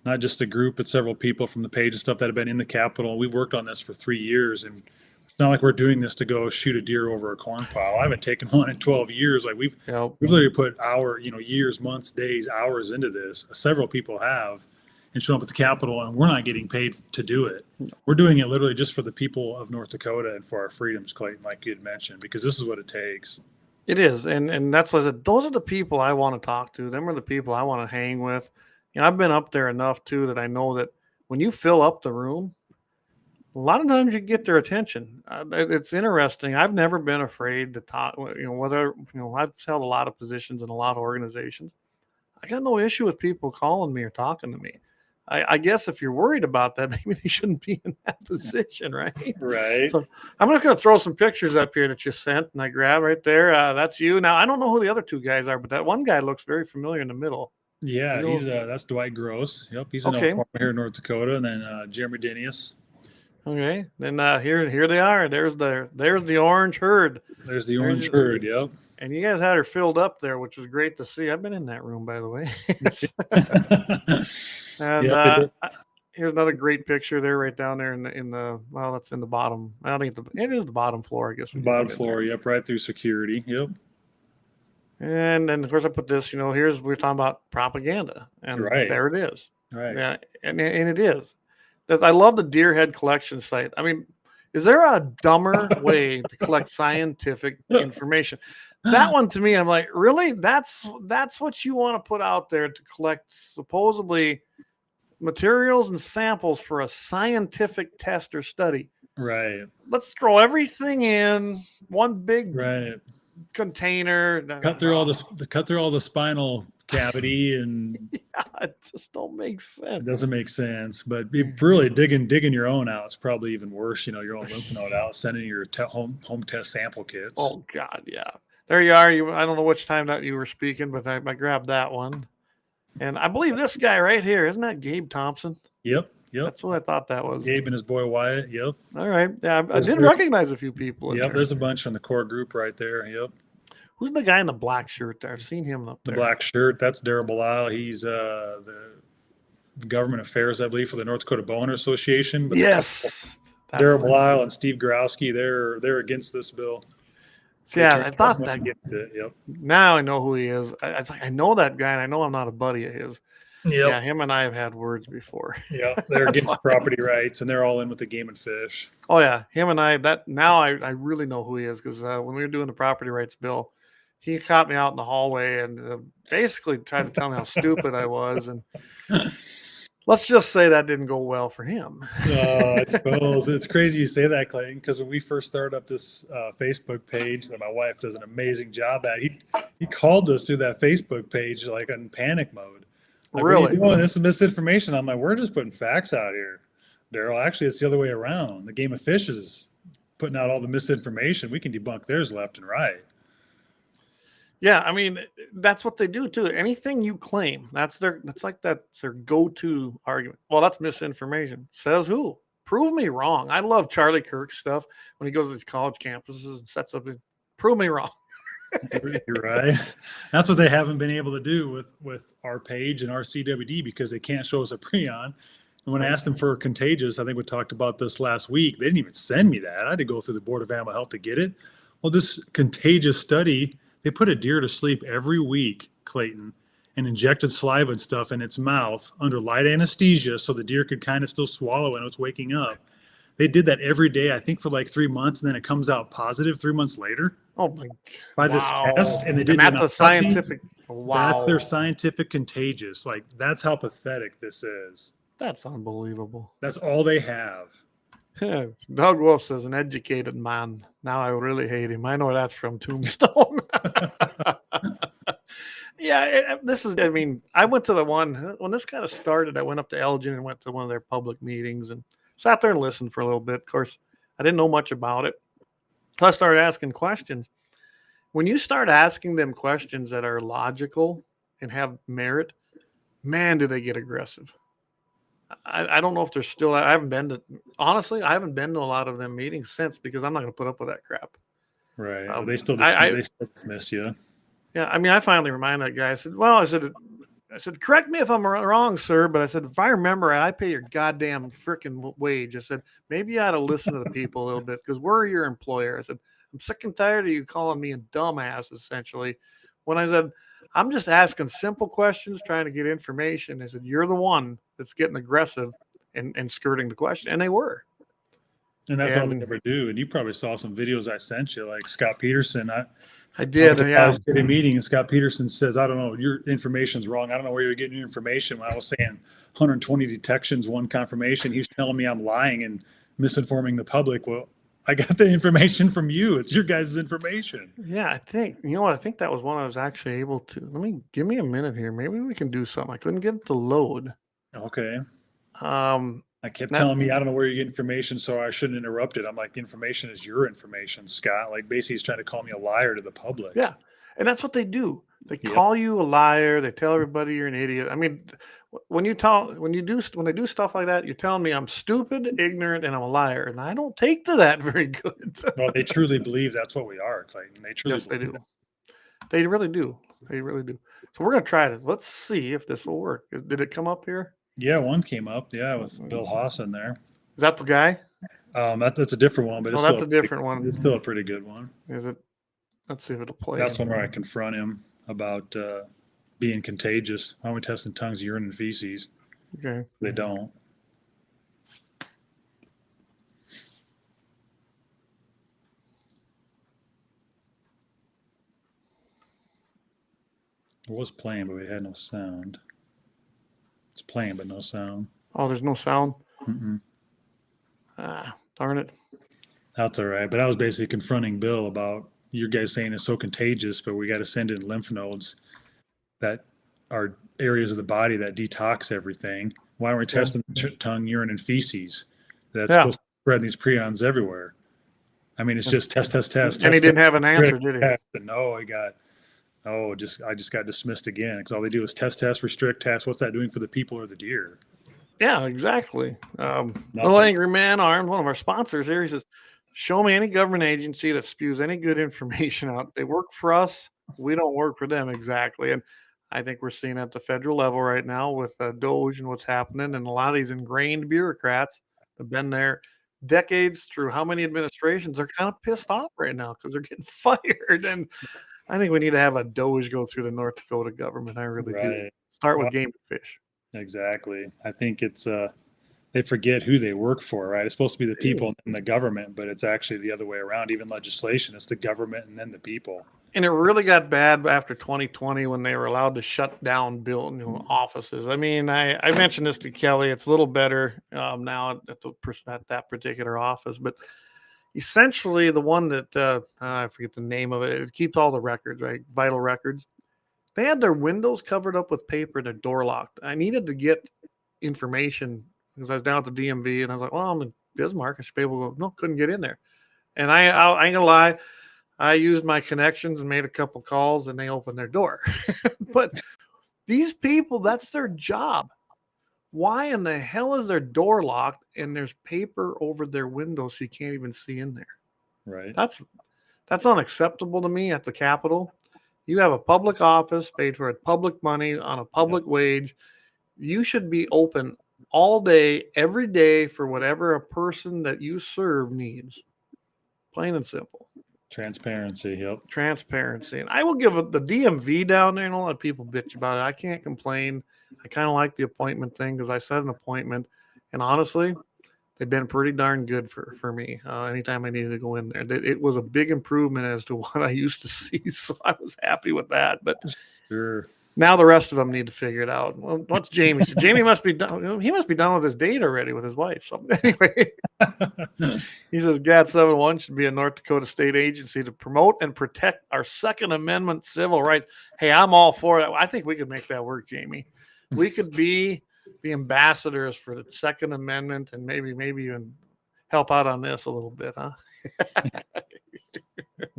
not just a group, but several people from the page and stuff that have been in the Capitol. We've worked on this for 3 years, and it's not like we're doing this to go shoot a deer over a corn pile. I haven't taken one in 12 years. Like we've literally put years, months, days, hours into this. Several people have, and show up at the Capitol, and we're not getting paid to do it. We're doing it literally just for the people of North Dakota and for our freedoms, Clayton, like you had mentioned, because this is what it takes. It is, and that's what I said. Those are the people I want to talk to. Them are the people I want to hang with. I've been up there enough too that I know that when you fill up the room, a lot of times you get their attention. It's interesting. I've never been afraid to talk. I've held a lot of positions in a lot of organizations. I got no issue with people calling me or talking to me. I guess if you're worried about that, maybe they shouldn't be in that position, right? Right. So I'm just going to throw some pictures up here that you sent, and I grab right there. That's you. Now, I don't know who the other two guys are, but that one guy looks very familiar in the middle. Yeah, he's that's Dwight Gross. Yep, he's in Oklahoma here in North Dakota, and then Jeremy Dinius. Okay, then here they are. There's the orange herd. There's the orange herd. Yep. And you guys had her filled up there, which was great to see. I've been in that room, by the way. And here's another great picture there, right down there in the that's in the bottom. I think it is the bottom floor, I guess. Bottom floor. Yep, right through security. Yep. And then of course I put this. We're talking about propaganda, and there it is. Right. Yeah, and it is. I love the deer head collection site. I mean, is there a dumber way to collect scientific information? That one to me, I'm like, really? That's what you want to put out there to collect supposedly materials and samples for a scientific test or study. Right. Let's throw everything in one big container. Cut through all the spinal cavity, and it just don't make sense. It doesn't make sense. But really digging your own out is probably even worse. Your own lymph node out, sending your home test sample kits. Oh God, yeah. There you are. I don't know which time that you were speaking, but I grabbed that one. And I believe this guy right here, isn't that Gabe Thompson? Yep. That's what I thought that was. Gabe and his boy Wyatt. Yep. All right. Yeah, I did recognize a few people. Yep. There's a bunch from the core group right there. Yep. Who's the guy in the black shirt there? I've seen him up there. The black shirt. That's Darrell Belisle. He's the government affairs, I believe, for the North Dakota Bowhunter Association. But yes. Darrell Belisle and Steve Growski, they're against this bill. Yeah, I thought that. Yep. Now I know who he is. I know that guy, and I know I'm not a buddy of his. Yep. Yeah, him and I have had words before. Yeah, they're against property rights, and they're all in with the game and fish. Oh yeah, him and I. I really know who he is, because when we were doing the property rights bill, he caught me out in the hallway and basically tried to tell me how stupid I was, and let's just say that didn't go well for him. I suppose it's crazy you say that, Clayton, because when we first started up this Facebook page that my wife does an amazing job at, he called us through that Facebook page like in panic mode. Like, really? What are you doing? This is misinformation. I'm like, we're just putting facts out here, Darrell. Actually, it's the other way around. The game of fish is putting out all the misinformation. We can debunk theirs left and right. Yeah, I mean, that's what they do too. Anything you claim, that's their go-to argument. Well, that's misinformation. Says who? Prove me wrong. I love Charlie Kirk's stuff when he goes to these college campuses and sets up. Prove me wrong. You're right. That's what they haven't been able to do with our page and our CWD, because they can't show us a prion. And when I asked them for Contagious, I think we talked about this last week, they didn't even send me that. I had to go through the Board of Animal Health to get it. Well, this Contagious study, they put a deer to sleep every week, Clayton, and injected saliva and stuff in its mouth under light anesthesia so the deer could kind of still swallow when it's waking up. They did that every day, I think, for like 3 months, and then it comes out positive 3 months later. Oh my! By this test, and they did. And that's a scientific. Wow. That's their scientific Contagious. Like, that's how pathetic this is. That's unbelievable. That's all they have. Doug Wolf says, an educated man. Now I really hate him. I know that's from Tombstone. Yeah, I went to the one when this kind of started. I went up to Elgin and went to one of their public meetings and sat there and listened for a little bit. Of course, I didn't know much about it. So I started asking questions. When you start asking them questions that are logical and have merit, man, do they get aggressive. I don't know if they're still. I haven't been to. Honestly, I haven't been to a lot of them meetings since because I'm not going to put up with that crap. Right. Well, they still dismiss you. Yeah. I mean, I finally reminded that guy. I said, "Well, I said, correct me if I'm wrong, sir, but I said, if I remember, I pay your goddamn freaking wage." I said, maybe you ought to listen to the people a little bit because we're your employer. I said, I'm sick and tired of you calling me a dumbass, essentially. When I said, I'm just asking simple questions, trying to get information. I said, you're the one that's getting aggressive and skirting the question. And they were. And that's all they ever do. And you probably saw some videos I sent you, like Scott Peterson. I did. I was at a meeting and Scott Peterson says, I don't know, your information's wrong. I don't know where you're getting your information. When I was saying 120 detections, 1 confirmation, he's telling me I'm lying and misinforming the public. Well, I got the information from you. It's your guys' information. Yeah, I think, you know what? I think that was one I was actually able to. Give me a minute here. Maybe we can do something. I couldn't get it to load. Okay. I kept telling me, I don't know where you get information, so I shouldn't interrupt it. I'm like, information is your information, Scott. Like, basically, he's trying to call me a liar to the public. Yeah, and that's what they do. They call you a liar. They tell everybody you're an idiot. I mean, when they do stuff like that, you're telling me I'm stupid, ignorant, and I'm a liar, and I don't take to that very good. Well, they truly believe that's what we are, Clayton. They truly they do. They really do. They really do. So we're gonna try it. Let's see if this will work. Did it come up here? Yeah, one came up. Yeah, with Bill Haas in there. Is that the guy? That's a different one, but it's that's a different one. It's still a pretty good one. Is it? Let's see if it'll play. That's one where I confront him about being contagious. Why are we testing tongues, urine, and feces? Okay. They don't. It was playing, but we had no sound. It's playing, but no sound. Oh, there's no sound? Mm-mm. Ah, darn it. That's all right. But I was basically confronting Bill about you guys saying it's so contagious, but we got to send in lymph nodes that are areas of the body that detox everything. Why aren't we testing tongue, urine, and feces? That's supposed to spread these prions everywhere. I mean, it's just test. And he didn't have an answer, did he? No, I just got dismissed again because all they do is test, restrict, test. What's that doing for the people or the deer? Yeah, exactly. Little Angry Man Arms, one of our sponsors here, he says, show me any government agency that spews any good information out. They work for us. We don't work for them. Exactly. And I think we're seeing at the federal level right now with DOGE and what's happening. And a lot of these ingrained bureaucrats have been there decades through how many administrations. They're kind of pissed off right now because they're getting fired. And I think we need to have a DOGE go through the North Dakota government. I really do. Start with game and fish. Exactly. I think it's they forget who they work for, right? It's supposed to be the people and the government, but it's actually the other way around. Even legislation, it's the government and then the people. And it really got bad after 2020 when they were allowed to shut down building offices. I mean, I mentioned this to Kelly. It's a little better now at that particular office, but essentially the one that I forget the name of it. It keeps all the records, right? Vital records. They had their windows covered up with paper, their door locked. I needed to get information because I was down at the DMV and I was like, well, I'm in Bismarck. I should be able to go. No, couldn't get in there. And I ain't gonna lie. I used my connections and made a couple calls and they opened their door. But these people, that's their job. Why in the hell is their door locked and there's paper over their window so you can't even see in there? Right. That's unacceptable to me at the Capitol. You have a public office paid for public money on a public wage. You should be open all day, every day for whatever a person that you serve needs. Plain and simple. Transparency, yep. Transparency. And I will give the DMV down there, and a lot of people bitch about it. I can't complain. I kind of like the appointment thing because I set an appointment. And honestly, they've been pretty darn good for me anytime I needed to go in there. It was a big improvement as to what I used to see, so I was happy with that. But sure. Now the rest of them need to figure it out. Well, what's Jamie? So Jamie must be done. He must be done with his date already with his wife. So anyway, he says G&T701 should be a North Dakota state agency to promote and protect our Second Amendment civil rights. Hey, I'm all for that. I think we could make that work, Jamie. We could be the ambassadors for the Second Amendment and maybe even help out on this a little bit, huh?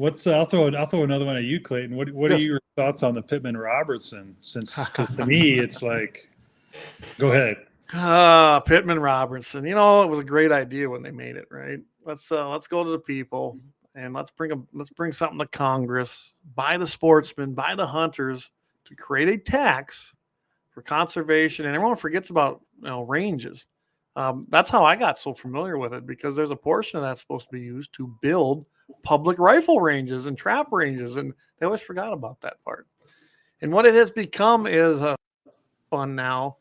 I'll throw another one at you, Clayton. What are your thoughts on the Pittman Robertson? Because to me, it's like Go ahead. Pittman Robertson. You know, it was a great idea when they made it, right? Let's go to the people and let's bring something to Congress, by the sportsmen, by the hunters, to create a tax for conservation. And everyone forgets about ranges. That's how I got so familiar with it, because there's a portion of that's supposed to be used to build public rifle ranges and trap ranges, and they always forgot about that part. And what it has become is fun now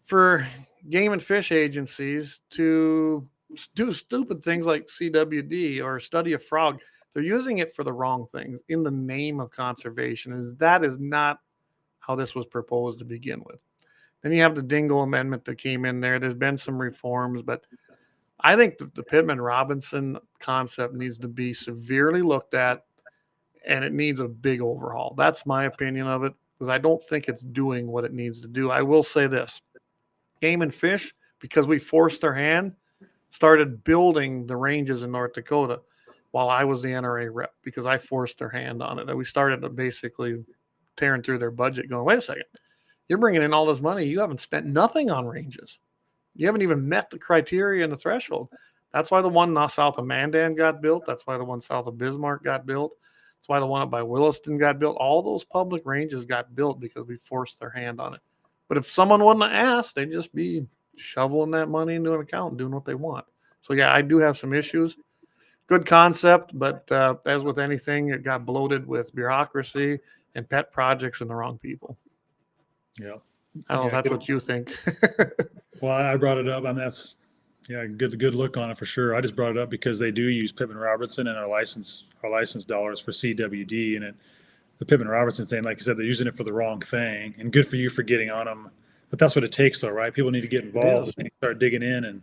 for game and fish agencies to do stupid things like CWD or study a frog. They're using it for the wrong things in the name of conservation. That is not how this was proposed to begin with. Then you have the Dingle Amendment that came in there. There's been some reforms, but I think that the Pittman-Robinson concept needs to be severely looked at, and it needs a big overhaul. That's my opinion of it, because I don't think it's doing what it needs to do. I will say this. Game and Fish, because we forced their hand, started building the ranges in North Dakota while I was the NRA rep, because I forced their hand on it. And we started to basically tearing through their budget going, wait a second, you're bringing in all this money. You haven't spent nothing on ranges. You haven't even met the criteria and the threshold. That's why the one south of Mandan got built. That's why the one south of Bismarck got built. That's why the one up by Williston got built. All those public ranges got built because we forced their hand on it. But if someone wouldn't have asked, they'd just be shoveling that money into an account and doing what they want. So, yeah, I do have some issues. Good concept, but as with anything, it got bloated with bureaucracy and pet projects and the wrong people. Yeah. I don't know if that's what you think. Well, I brought it up. I mean, that's good look on it for sure. I just brought it up because they do use Pittman Robertson and our license dollars for CWD, and the Pittman Robertson thing, like you said, they're using it for the wrong thing. And good for you for getting on them, but that's what it takes, though, right? People need to get involved and start digging in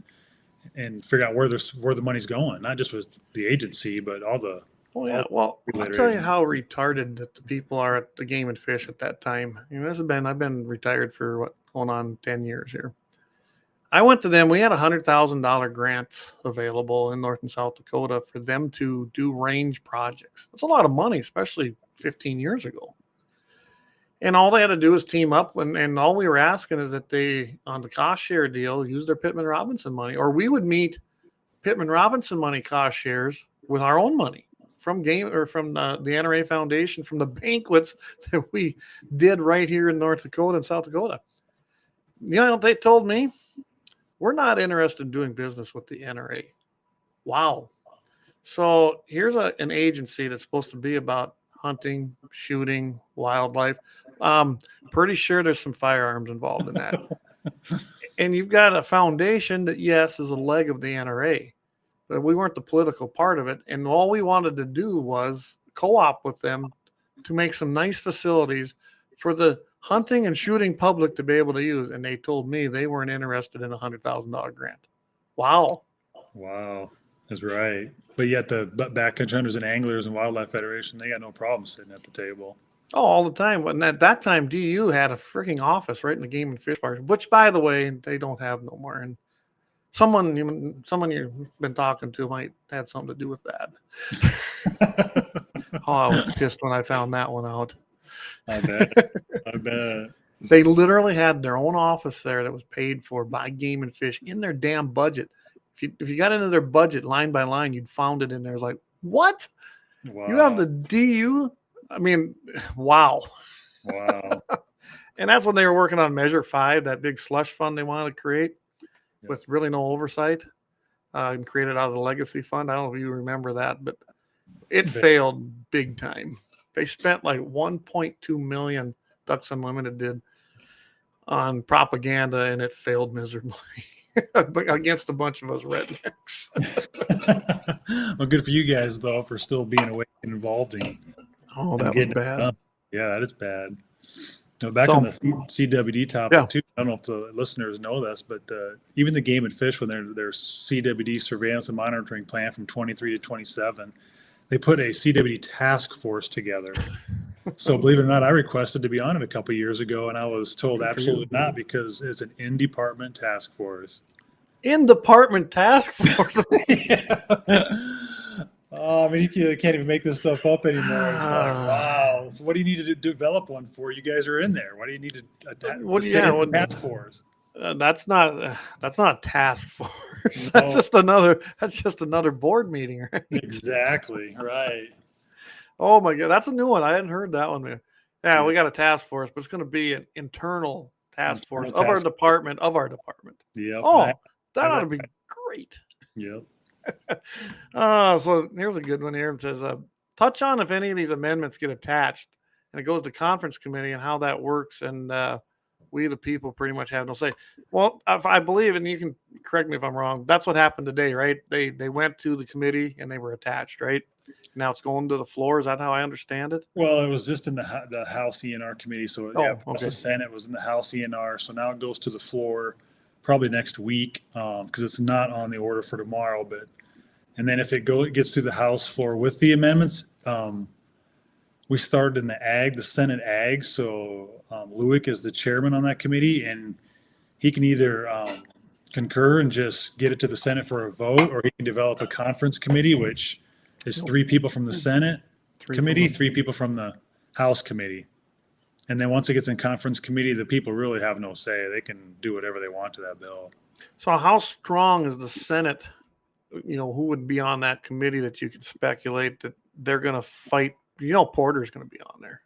and figure out where the money's going, not just with the agency, but all the. Oh yeah, well, I'll tell you how retarded that the people are at the Game and Fish at that time. I've been retired for going on 10 years here. I went to them. We had $100,000 grant available in North and South Dakota for them to do range projects. That's a lot of money, especially 15 years ago. And all they had to do was team up, and all we were asking is that they, on the cost share deal, use their Pittman Robinson money, or we would meet Pittman Robinson money cost shares with our own money from the NRA Foundation, from the banquets that we did right here in North Dakota and South Dakota. You know what they told me? We're not interested in doing business with the NRA. Wow. So here's an agency that's supposed to be about hunting, shooting, wildlife. Pretty sure there's some firearms involved in that. And you've got a foundation that, yes, is a leg of the NRA, but we weren't the political part of it. And all we wanted to do was co-op with them to make some nice facilities for the hunting and shooting public to be able to use. And they told me they weren't interested in a $100,000 grant. Wow. That's right. But yet the backcountry hunters and anglers and wildlife federation, they got no problem sitting at the table. Oh, all the time. And at that time, DU had a freaking office right in the Game and Fish Park, which, by the way, they don't have no more. And someone you've been talking to might have something to do with that. Oh, I was pissed when I found that one out. I bet. They literally had their own office there that was paid for by Game and Fish in their damn budget. If you got into their budget line by line, you'd found it in there. It's like, what? Wow. You have the DU? I mean, wow. And that's when they were working on Measure 5, that big slush fund they wanted to create with really no oversight, and created out of the legacy fund. I don't know if you remember that, but it failed big time. They spent like $1.2 million, Ducks Unlimited did, on propaganda, and it failed miserably against a bunch of us rednecks. Well, good for you guys, though, for still being awake and involved in. Oh, that was bad. Yeah, that is bad. Back on the CWD topic, too, I don't know if the listeners know this, but even the Game and Fish, when their CWD surveillance and monitoring plan from 23 to 27, they put a CWD task force together. So believe it or not, I requested to be on it a couple of years ago, and I was told absolutely not, because it's an in-department task force. In-department task force? Oh, I mean, you can't even make this stuff up anymore. It's like, wow. So what do you need to develop one for? You guys are in there. Why do you need to What? say Yeah, it's a what, task force? that's not a task force. No. That's just another board meeting, right? Exactly. Right. Oh my God, that's a new one. I hadn't heard that one, man. Yeah, Yeah. we got a task force, but it's going to be an internal task force Internal of our task force. department, of our department. Yep. Oh, that ought to be great. Yep. So here's a good one here. It says, touch on if any of these amendments get attached and it goes to conference committee and how that works. And we, the people, pretty much have no say. Well, if I believe, and you can correct me if I'm wrong, that's what happened today, right? They went to the committee and they were attached, right? Now it's going to the floor. Is that how I understand it? Well, it was just in the House ENR committee. So Oh, yeah, okay. plus the Senate was in the House ENR. So now it goes to the floor probably next week because it's not on the order for tomorrow. And then if it gets through the House floor with the amendments, we started in the Senate Ag. So Lewick is the chairman on that committee, and he can either concur and just get it to the Senate for a vote, or he can develop a conference committee, which is 3 people from the Senate committee, 3 people from the House committee. And then once it gets in conference committee, the people really have no say. They can do whatever they want to that bill. So how strong is the Senate? Who would be on that committee that you can speculate that they're going to fight? Porter's going to be on there.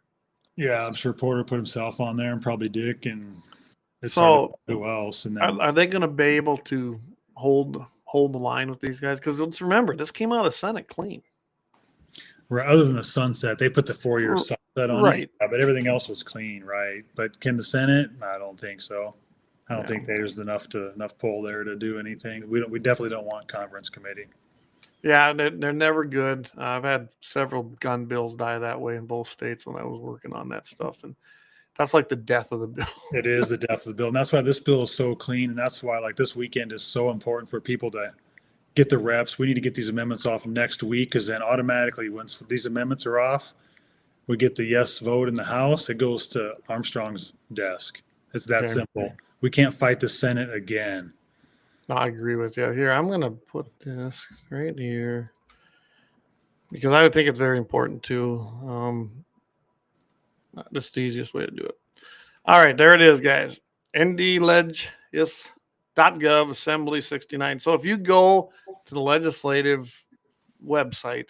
Yeah, I'm sure Porter put himself on there, and probably Dick, and it's So hard to know who else. And then, are they going to be able to hold the line with these guys? Because let's remember, this came out of the Senate clean. right, other than the sunset, they put the 4-year sunset on Right. it, but everything else was clean, right? But can the Senate? I don't think so. I don't think there's enough pull there to do anything. We definitely don't want conference committee. Yeah, they're never good. I've had several gun bills die that way in both states when I was working on that stuff, and that's like the death of the bill. It is the death of the bill, and that's why this bill is so clean, and that's why like this weekend is so important for people to get the reps. We need to get these amendments off next week, because then automatically once these amendments are off, we get the yes vote in the House. It goes to Armstrong's desk. It's that simple. We can't fight the Senate again. No, I agree with you. Here, I'm going to put this right here because I would think it's very important too. This is the easiest way to do it. All right, there it is, guys. ndlegis.gov Assembly 69. So if you go to the legislative website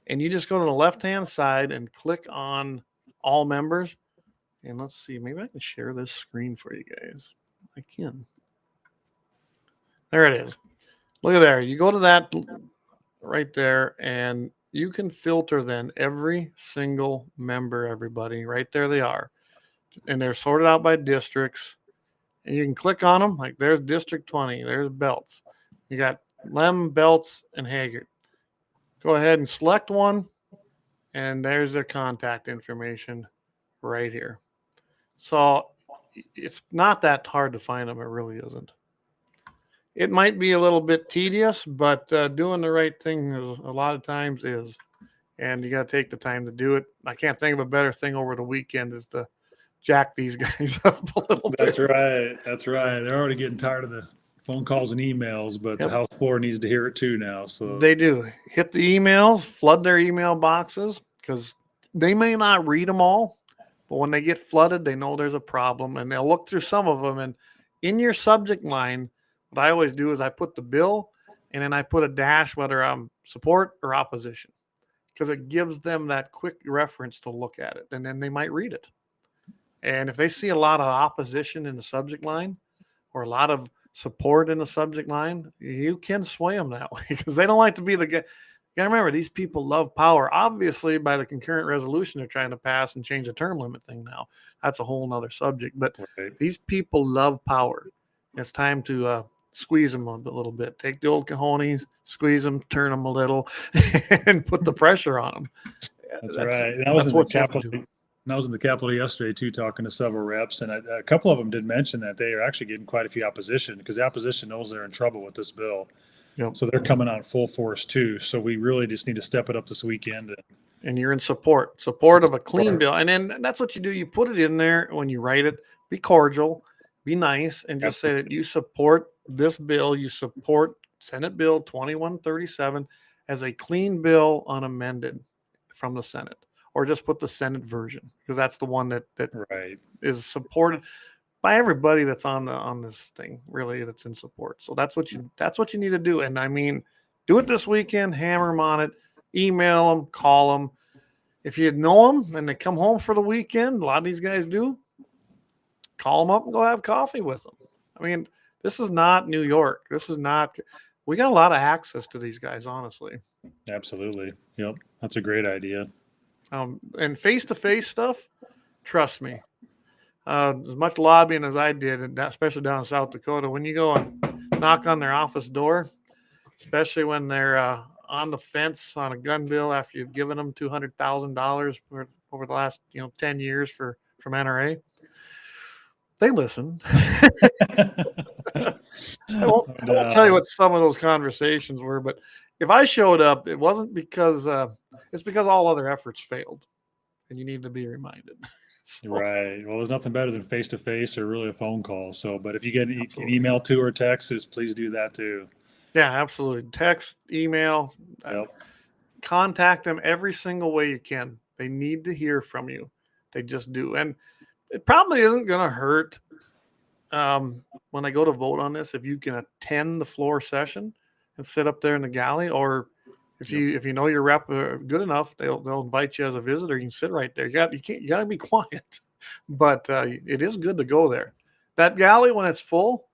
and you just go to the left-hand side and click on all members, and let's see, maybe I can share this screen for you guys. I can. There it is. Look at there. You go to that right there, and you can filter then every single member, everybody. Right there they are. And they're sorted out by districts. And you can click on them. Like there's District 20. There's Belts. You got Lem, Belts, and Haggard. Go ahead and select one. And there's their contact information right here. So it's not that hard to find them. It really isn't. It might be a little bit tedious, but doing the right thing is, a lot of times is, and you got to take the time to do it. I can't think of a better thing over the weekend is to jack these guys up a little bit. That's right. That's right. They're already getting tired of the phone calls and emails, but the House floor needs to hear it too now. So they do. Hit the emails, flood their email boxes, because they may not read them all, but when they get flooded, they know there's a problem, and they'll look through some of them. And in your subject line, what I always do is I put the bill and then I put a dash whether I'm support or opposition, because it gives them that quick reference to look at it, and then they might read it. And if they see a lot of opposition in the subject line or a lot of support in the subject line, you can sway them that way because they don't like to be the guy. You gotta remember, these people love power. Obviously, by the concurrent resolution they're trying to pass and change the term limit thing now, that's a whole nother subject. But these people love power. It's time to squeeze them a little bit. Take the old cojones, squeeze them, turn them a little, and put the pressure on them. That's right. And I was in the Capitol yesterday too, talking to several reps, and a couple of them did mention that they are actually getting quite a few opposition because the opposition knows they're in trouble with this bill. Yep. So they're coming out full force too. So we really just need to step it up this weekend. And you're in support of a clean bill. And then that's what you do. You put it in there when you write it. Be cordial, be nice, and just say that you support this bill. You support Senate Bill 2137 as a clean bill unamended from the Senate. or just put the Senate version, because that's the one that Right. is supported by everybody that's on this thing, really, that's in support. So that's what you need to do. And I mean, do it this weekend, hammer them on it, email them, call them. If you know them and they come home for the weekend, a lot of these guys do, call them up and go have coffee with them. I mean, this is not New York. We got a lot of access to these guys, honestly. Absolutely. Yep. That's a great idea. And face-to-face stuff, trust me, as much lobbying as I did, and especially down in South Dakota, when you go and knock on their office door, especially when they're on the fence on a gun bill after you've given them $200,000 over the last 10 years from NRA, they listen. I won't tell you what some of those conversations were, but if I showed up, it wasn't because it's because all other efforts failed, and you need to be reminded. So, right. Well, there's nothing better than face-to-face or really a phone call. So, but if you get an email too or text, please do that too. Yeah, absolutely. Text, email, contact them every single way you can. They need to hear from you. They just do. And it probably isn't going to hurt when I go to vote on this, if you can attend the floor session and sit up there in the galley, or if you know your rep good enough, they'll invite you as a visitor. You can sit right there. You got to be quiet, but it is good to go there. That galley, when it's full,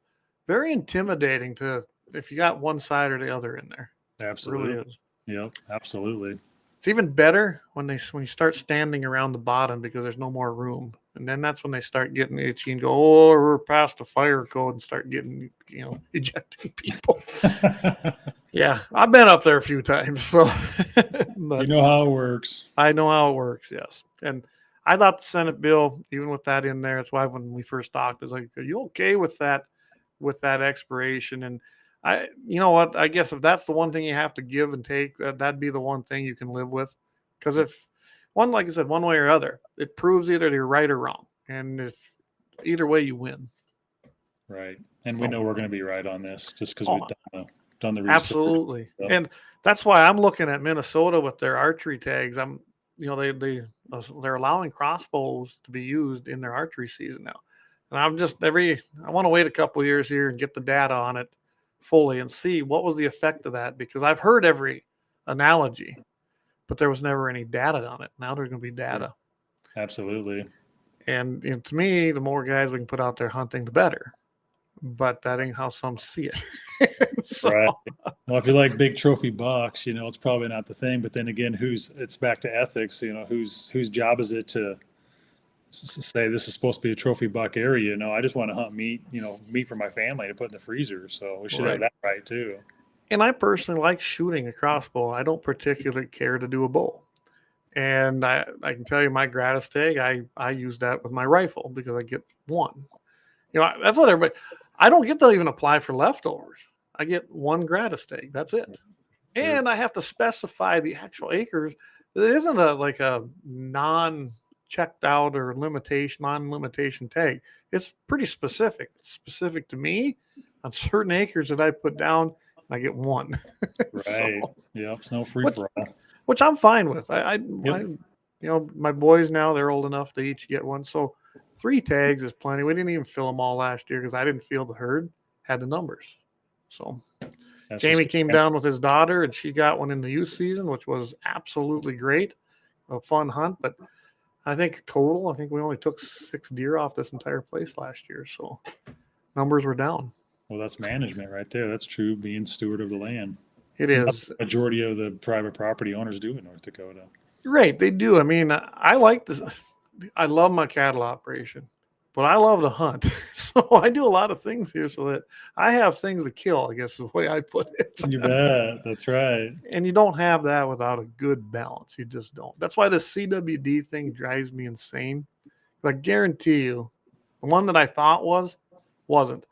very intimidating if you got one side or the other in there. Absolutely. It really is. Yep. Absolutely. It's even better when you start standing around the bottom, because there's no more room. And then that's when they start getting itchy and go, oh, we're past the fire code, and start getting, ejecting people. Yeah, I've been up there a few times. So you know how it works. I know how it works, yes. And I thought the Senate bill, even with that in there, it's why when we first talked, it's like, are you okay with that expiration? And you know what? I guess if that's the one thing you have to give and take, that'd be the one thing you can live with. Because if like I said, one way or other, it proves either you're right or wrong. And if either way, you win. Right. And we know we're going to be right on this just because we've done the research. Absolutely. So. And that's why I'm looking at Minnesota with their archery tags. They're allowing crossbows to be used in their archery season now. And I want to wait a couple of years here and get the data on it fully and see what was the effect of that, because I've heard every analogy, but there was never any data on it. Now there's going to be data. Absolutely. And to me, the more guys we can put out there hunting, the better. But that ain't how some see it. So. Right. Well, if you like big trophy bucks, it's probably not the thing. But then again, it's back to ethics. Whose job is it to say this is supposed to be a trophy buck area? I just want to hunt meat, meat for my family to put in the freezer. So we should have that right too. And I personally like shooting a crossbow. I don't particularly care to do a bow. And I can tell you my gratis tag, I use that with my rifle because I get one. That's what everybody. I don't get to even apply for leftovers. I get one gratis tag. That's it. And I have to specify the actual acres. It isn't a non-checked out or non-limitation tag. It's pretty specific. It's specific to me on certain acres that I put down. I get one. Right. Yep. It's no free for all. Which I'm fine with. My boys now, they're old enough to each get one. So 3 tags is plenty. We didn't even fill them all last year because I didn't feel the herd had the numbers. So Jamie came down with his daughter, and she got one in the youth season, which was absolutely great. A fun hunt. But I think we only took 6 deer off this entire place last year. So numbers were down. Well, that's management right there. That's true, being steward of the land. It is. The majority of the private property owners do in North Dakota. Right, they do. I mean, I like this. I love my cattle operation, but I love to hunt. So I do a lot of things here so that I have things to kill, I guess is the way I put it. You bet. That's right. And you don't have that without a good balance. You just don't. That's why this CWD thing drives me insane. I guarantee you, the one that I thought wasn't.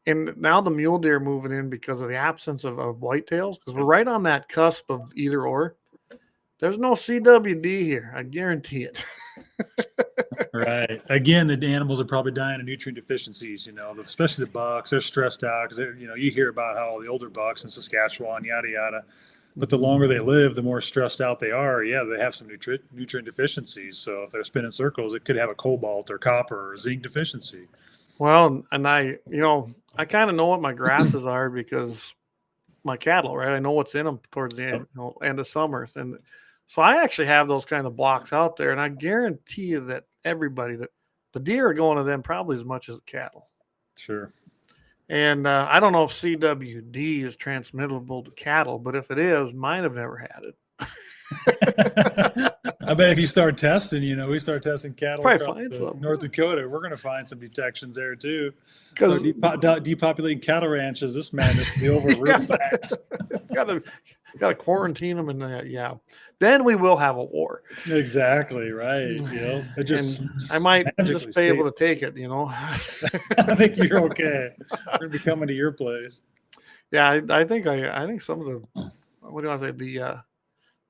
And now the mule deer moving in because of the absence of whitetails, because we're right on that cusp of either or. There's no CWD here. I guarantee it. Right. Again, the animals are probably dying of nutrient deficiencies, especially the bucks. They're stressed out because, you hear about how the older bucks in Saskatchewan, yada, yada. But the longer they live, the more stressed out they are. Yeah, they have some nutrient deficiencies. So if they're spinning circles, it could have a cobalt or copper or zinc deficiency. Well, and I kind of know what my grasses are because my cattle, right? I know what's in them towards the end, end of summers. And so I actually have those kind of blocks out there. And I guarantee you that that the deer are going to them probably as much as the cattle. Sure. And I don't know if CWD is transmittable to cattle, but if it is, mine have never had it. I bet if you start testing, we start testing cattle Probably across North Dakota, we're going to find some detections there too. Because depopulating cattle ranches, this man is be over real fast. got to quarantine them, and then we will have a war. Exactly right. It just I might just be able to take it. I think you're okay. We're going to be coming to your place. Yeah, I think some of the what do I say the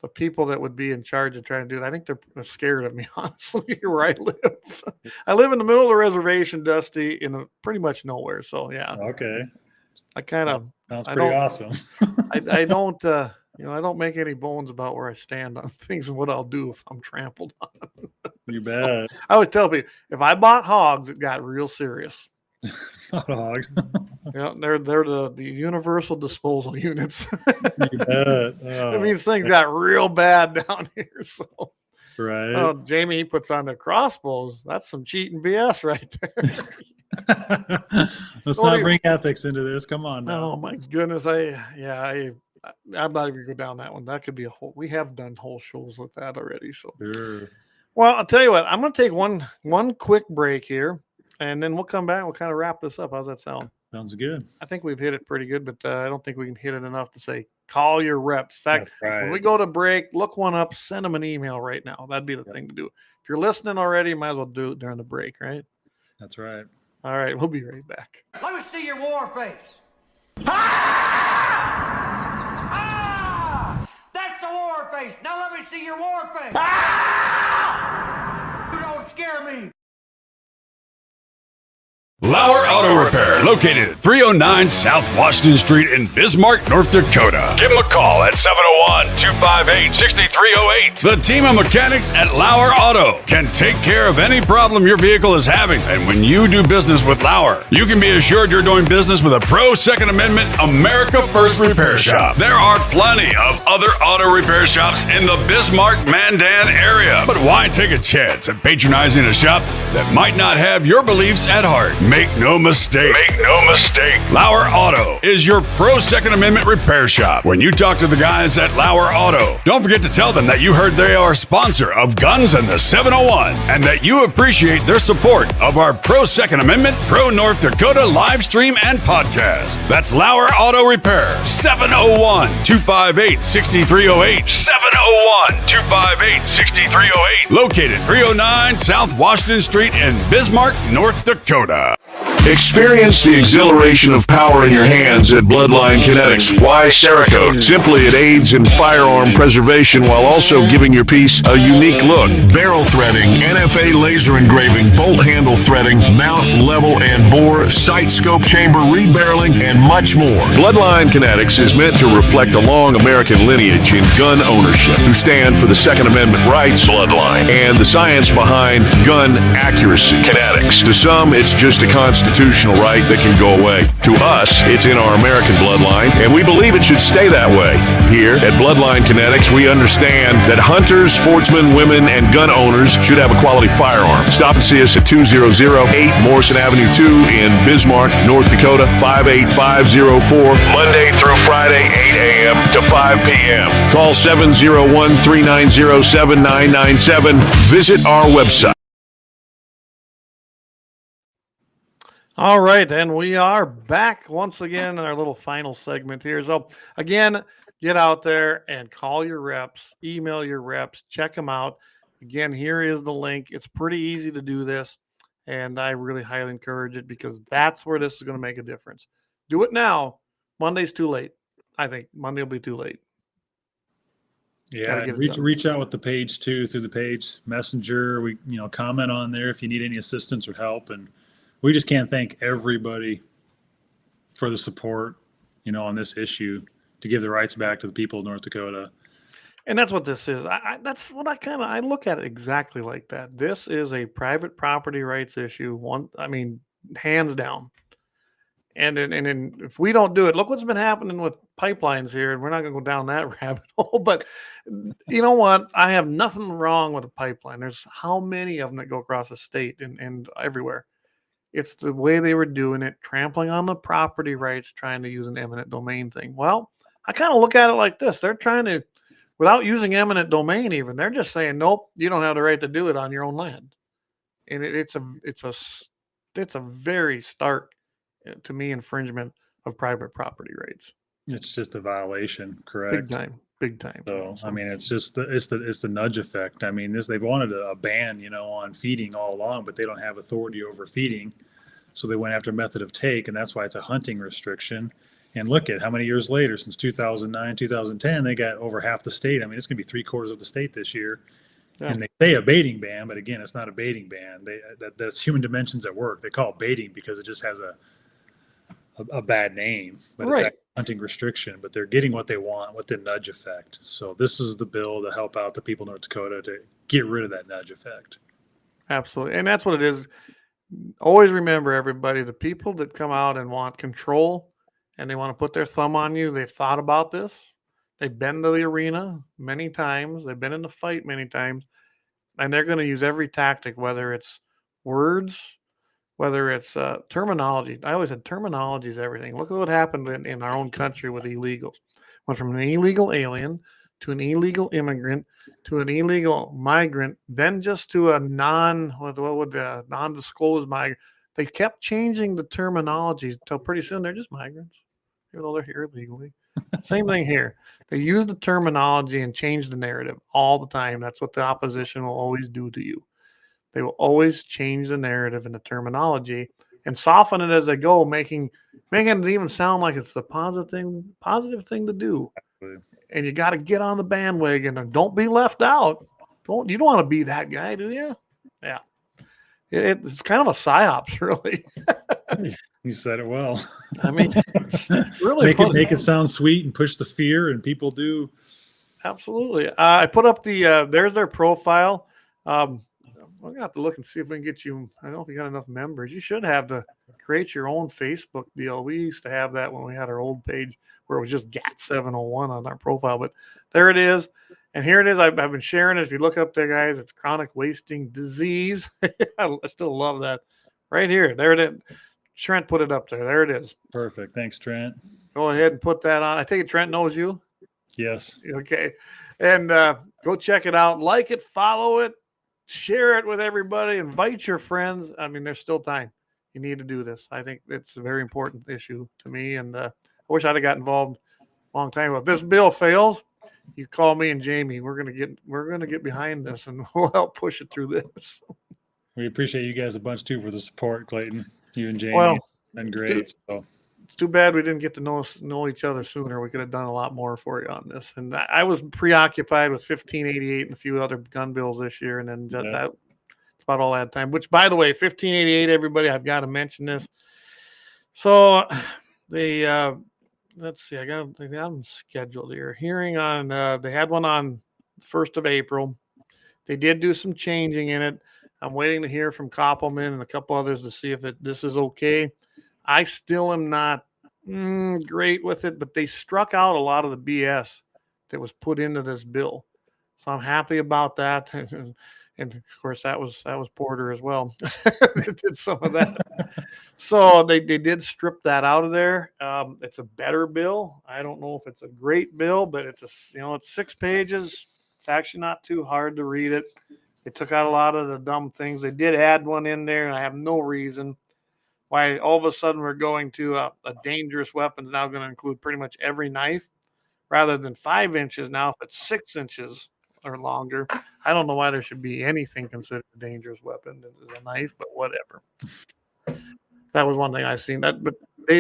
people that would be in charge of trying to do that, I think they're scared of me, honestly, where I live. I live in the middle of the reservation, Dusty, in pretty much nowhere. So, yeah. Okay. I kind of... Sounds pretty awesome. I don't, I don't make any bones about where I stand on things and what I'll do if I'm trampled on. You bet. I always tell people, if I bought hogs, it got real serious. Not hogs. They're the universal disposal units. You bet. It means things got real bad down here. So, right. Jamie, he puts on the crossbows. That's some cheating BS right there. Let's not bring ethics into this. Come on now. Oh my goodness. I'm not even going to go down that one. That could be we have done whole shows with that already. So, sure. Well, I'll tell you what, I'm going to take one quick break here. And then we'll come back. We'll kind of wrap this up. How's that sound? Sounds good. I think we've hit it pretty good, but I don't think we can hit it enough to say call your reps. In fact, when we go to break, look one up, send them an email right now. That'd be the thing to do. If you're listening already, you might as well do it during the break, right? That's right. All right, we'll be right back. Let me see your war face. Ah! Ah! That's a war face. Now let me see your war face. Ah! You don't scare me. Lauer Auto Repair, located at 309 South Washington Street in Bismarck, North Dakota. Give them a call at 701-258-6308. The team of mechanics at Lauer Auto can take care of any problem your vehicle is having. And when you do business with Lauer, you can be assured you're doing business with a pro Second Amendment America First repair shop. There are plenty of other auto repair shops in the Bismarck-Mandan area. But why take a chance at patronizing a shop that might not have your beliefs at heart? Make no mistake. Make no mistake. Lauer Auto is your pro Second Amendment repair shop. When you talk to the guys at Lauer Auto, don't forget to tell them that you heard they are a sponsor of Guns and the 701 and that you appreciate their support of our pro Second Amendment, pro North Dakota live stream and podcast. That's Lauer Auto Repair, 701-258-6308. 701-258-6308. Located 309 South Washington Street in Bismarck, North Dakota. Experience the exhilaration of power in your hands at Bloodline Kinetics. Why Cerakote? Simply, it aids in firearm preservation while also giving your piece a unique look. Barrel threading, NFA laser engraving, bolt handle threading, mount, level, and bore, sight scope chamber rebarreling, and much more. Bloodline Kinetics is meant to reflect a long American lineage in gun ownership, who stand for the Second Amendment rights, Bloodline, and the science behind gun accuracy, Kinetics. To some, it's just a constitutional right that can go away. To us, it's in our American bloodline, and we believe it should stay that way. Here at Bloodline Kinetics, we understand that hunters, sportsmen, women, and gun owners should have a quality firearm. Stop and see us at 2008 Morrison Avenue 2 in Bismarck, North Dakota, 58504, Monday through Friday, 8 a.m. to 5 p.m. Call 701-390-7997. Visit our website. All right, and we are back once again in our little final segment here. So again, get out there and call your reps, email your reps, check them out. Again, here is the link. It's pretty easy to do this, and I really highly encourage it because that's where this is going to make a difference. Do it now. Monday's too late. I think Monday will be too late. Yeah, and reach out with the page too, through the page messenger. We comment on there if you need any assistance or help, and we just can't thank everybody for the support, on this issue. to give the rights back to the people of North Dakota. And that's what this is. That's what I look at it exactly like that. This is a private property rights issue. Hands down. And then if we don't do it, look what's been happening with pipelines here. And we're not going to go down that rabbit hole. But you know what? I have nothing wrong with a pipeline. There's how many of them that go across the state and everywhere. It's the way they were doing it, trampling on the property rights, trying to use an eminent domain thing. Well, I kind of look at it like this. They're trying to, without using eminent domain even, they're just saying, nope, you don't have the right to do it on your own land. And it's a very stark, to me, infringement of private property rights. It's just a violation, correct? Big time. So I mean, it's just it's the nudge effect. I mean, they've wanted a ban, on feeding all along, but they don't have authority over feeding, so they went after method of take, and that's why it's a hunting restriction. And look at how many years later, since 2009, 2010, they got over half the state. I mean, it's going to be 3/4 of the state this year. Yeah. And they say a baiting ban, but again, it's not a baiting ban. That's human dimensions at work. They call it baiting because it just has a bad name, but right. It's a hunting restriction. But they're getting what they want with the nudge effect. So this is the bill to help out the people of North Dakota to get rid of that nudge effect. Absolutely, and that's what it is. Always remember, everybody, the people that come out and want control and they want to put their thumb on you, they've thought about this. They've been to the arena many times. They've been in the fight many times. And they're going to use every tactic, whether it's words, whether it's terminology. I always said terminology is everything. Look at what happened in our own country with illegals. Went from an illegal alien to an illegal immigrant to an illegal migrant, then just to a non-disclosed migrant. They kept changing the terminology until pretty soon they're just migrants, even though they're here illegally. Same thing here. They use the terminology and change the narrative all the time. That's what the opposition will always do to you. They will always change the narrative and the terminology and soften it as they go, making it even sound like it's the positive thing to do. And you got to get on the bandwagon and don't be left out. You don't want to be that guy, do you? Yeah. It's kind of a psyops, really. You said it well. I mean, it's really make it sound sweet and push the fear, and people do. Absolutely. I put up there's their profile. We're gonna have to look and see if we can get you. I don't know if you got enough members. You should have to create your own Facebook deal. We used to have that when we had our old page where it was just GAT701 on our profile. But there it is. And here it is. I've been sharing it. If you look up there, guys, it's chronic wasting disease. I still love that. Right here. There it is. Trent put it up there. There it is. Perfect. Thanks, Trent. Go ahead and put that on. I take it Trent knows you. Yes. Okay. And go check it out. Like it, follow it, share it with everybody, invite your friends. I mean, there's still time. You need to do this. I think it's a very important issue to me. And I wish I'd have got involved a long time ago. If this bill fails, you call me and Jamie. We're gonna get behind this and we'll help push it through this. We appreciate you guys a bunch too for the support, Clayton. You and Jamie. Well, been great. It's too bad we didn't get to know each other sooner. We could have done a lot more for you on this. And I was preoccupied with 1588 and a few other gun bills this year, and then that's about all I had time. Which, by the way, 1588, everybody, I've got to mention this. So let's see, they got them scheduled here. Hearing on, they had one on the 1st of April. They did do some changing in it. I'm waiting to hear from Koppelman and a couple others to see if this is okay. I still am not great with it, but they struck out a lot of the BS that was put into this bill. So I'm happy about that. And of course, that was Porter as well. They did some of that. So they did strip that out of there. It's a better bill. I don't know if it's a great bill, but it's it's 6 pages. It's actually not too hard to read it. They took out a lot of the dumb things. They did add one in there, and I have no reason why all of a sudden we're going to a dangerous weapon is now going to include pretty much every knife rather than 5 inches now if it's 6 inches or longer. I don't know why there should be anything considered a dangerous weapon as a knife, but whatever. That was one thing I've seen. But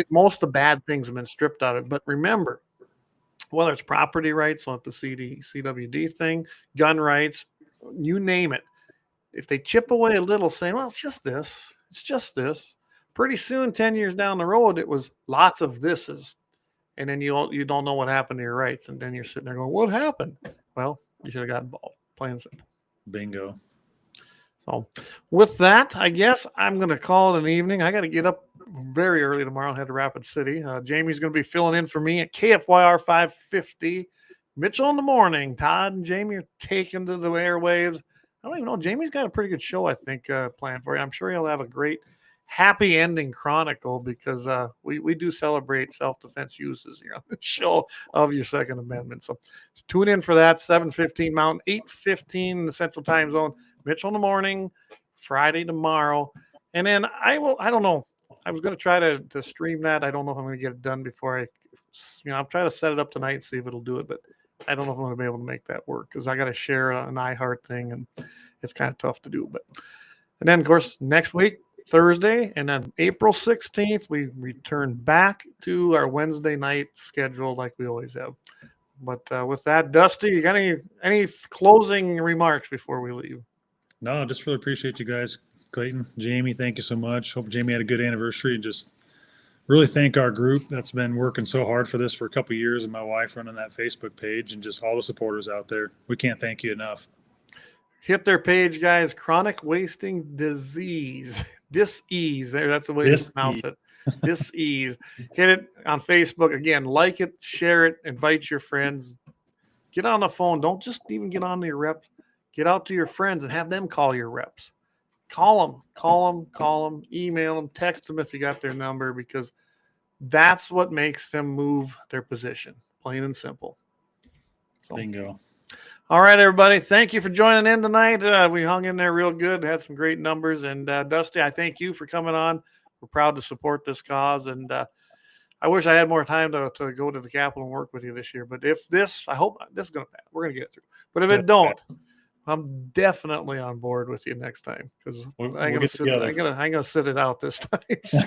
most of the bad things have been stripped out of it. But remember, whether it's property rights like the CWD thing, gun rights, you name it. If they chip away a little saying, well, it's just this, pretty soon, 10 years down the road, it was lots of thises. and then you don't know what happened to your rights, and then you're sitting there going, "What happened?" Well, you should have got involved. Plain and simple. Bingo. So, with that, I guess I'm going to call it an evening. I got to get up very early tomorrow and head to Rapid City. Jamie's going to be filling in for me at KFYR 550. Mitchell in the morning. Todd and Jamie are taking to the airwaves. I don't even know. Jamie's got a pretty good show, I think, planned for you. I'm sure he'll have a great, happy ending chronicle because we do celebrate self-defense uses here on the show of your Second Amendment. So tune in for that, 7:15 Mountain, 8:15 in the Central Time Zone. Mitchell in the morning, Friday tomorrow. And then I don't know. I was going to try to stream that. I don't know if I'm going to get it done before I'll try to set it up tonight and see if it'll do it. But I don't know if I'm going to be able to make that work because I got to share an iHeart thing and it's kind of tough to do. And then, of course, next week, Thursday, and then April 16th, we return back to our Wednesday night schedule like we always have. But with that, Dusty, you got any closing remarks before we leave? No, just really appreciate you guys. Clayton, Jamie, thank you so much. Hope Jamie had a good anniversary, and just really thank our group that's been working so hard for this for a couple of years, and my wife running that Facebook page, and just all the supporters out there. We can't thank you enough. Hit their page, guys. Chronic wasting disease. Dis-ease. That's the way to pronounce it. Dis-ease. Hit it on Facebook. Again, like it, share it, invite your friends. Get on the phone. Don't just even get on to your reps. Get out to your friends and have them call your reps. Call them, email them, text them if you got their number, because that's what makes them move their position. Plain and simple. So, bingo. All right, everybody. Thank you for joining in tonight. We hung in there real good, had some great numbers. And Dusty, I thank you for coming on. We're proud to support this cause. And I wish I had more time to go to the Capitol and work with you this year. But I hope this is going to pass. We're going to get it through. But if it don't, I'm definitely on board with you next time because I'm going to sit it out this time. So.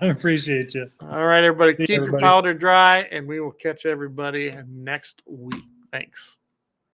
I appreciate you. All right, everybody. Keep your powder dry, and we will catch everybody next week. Thanks.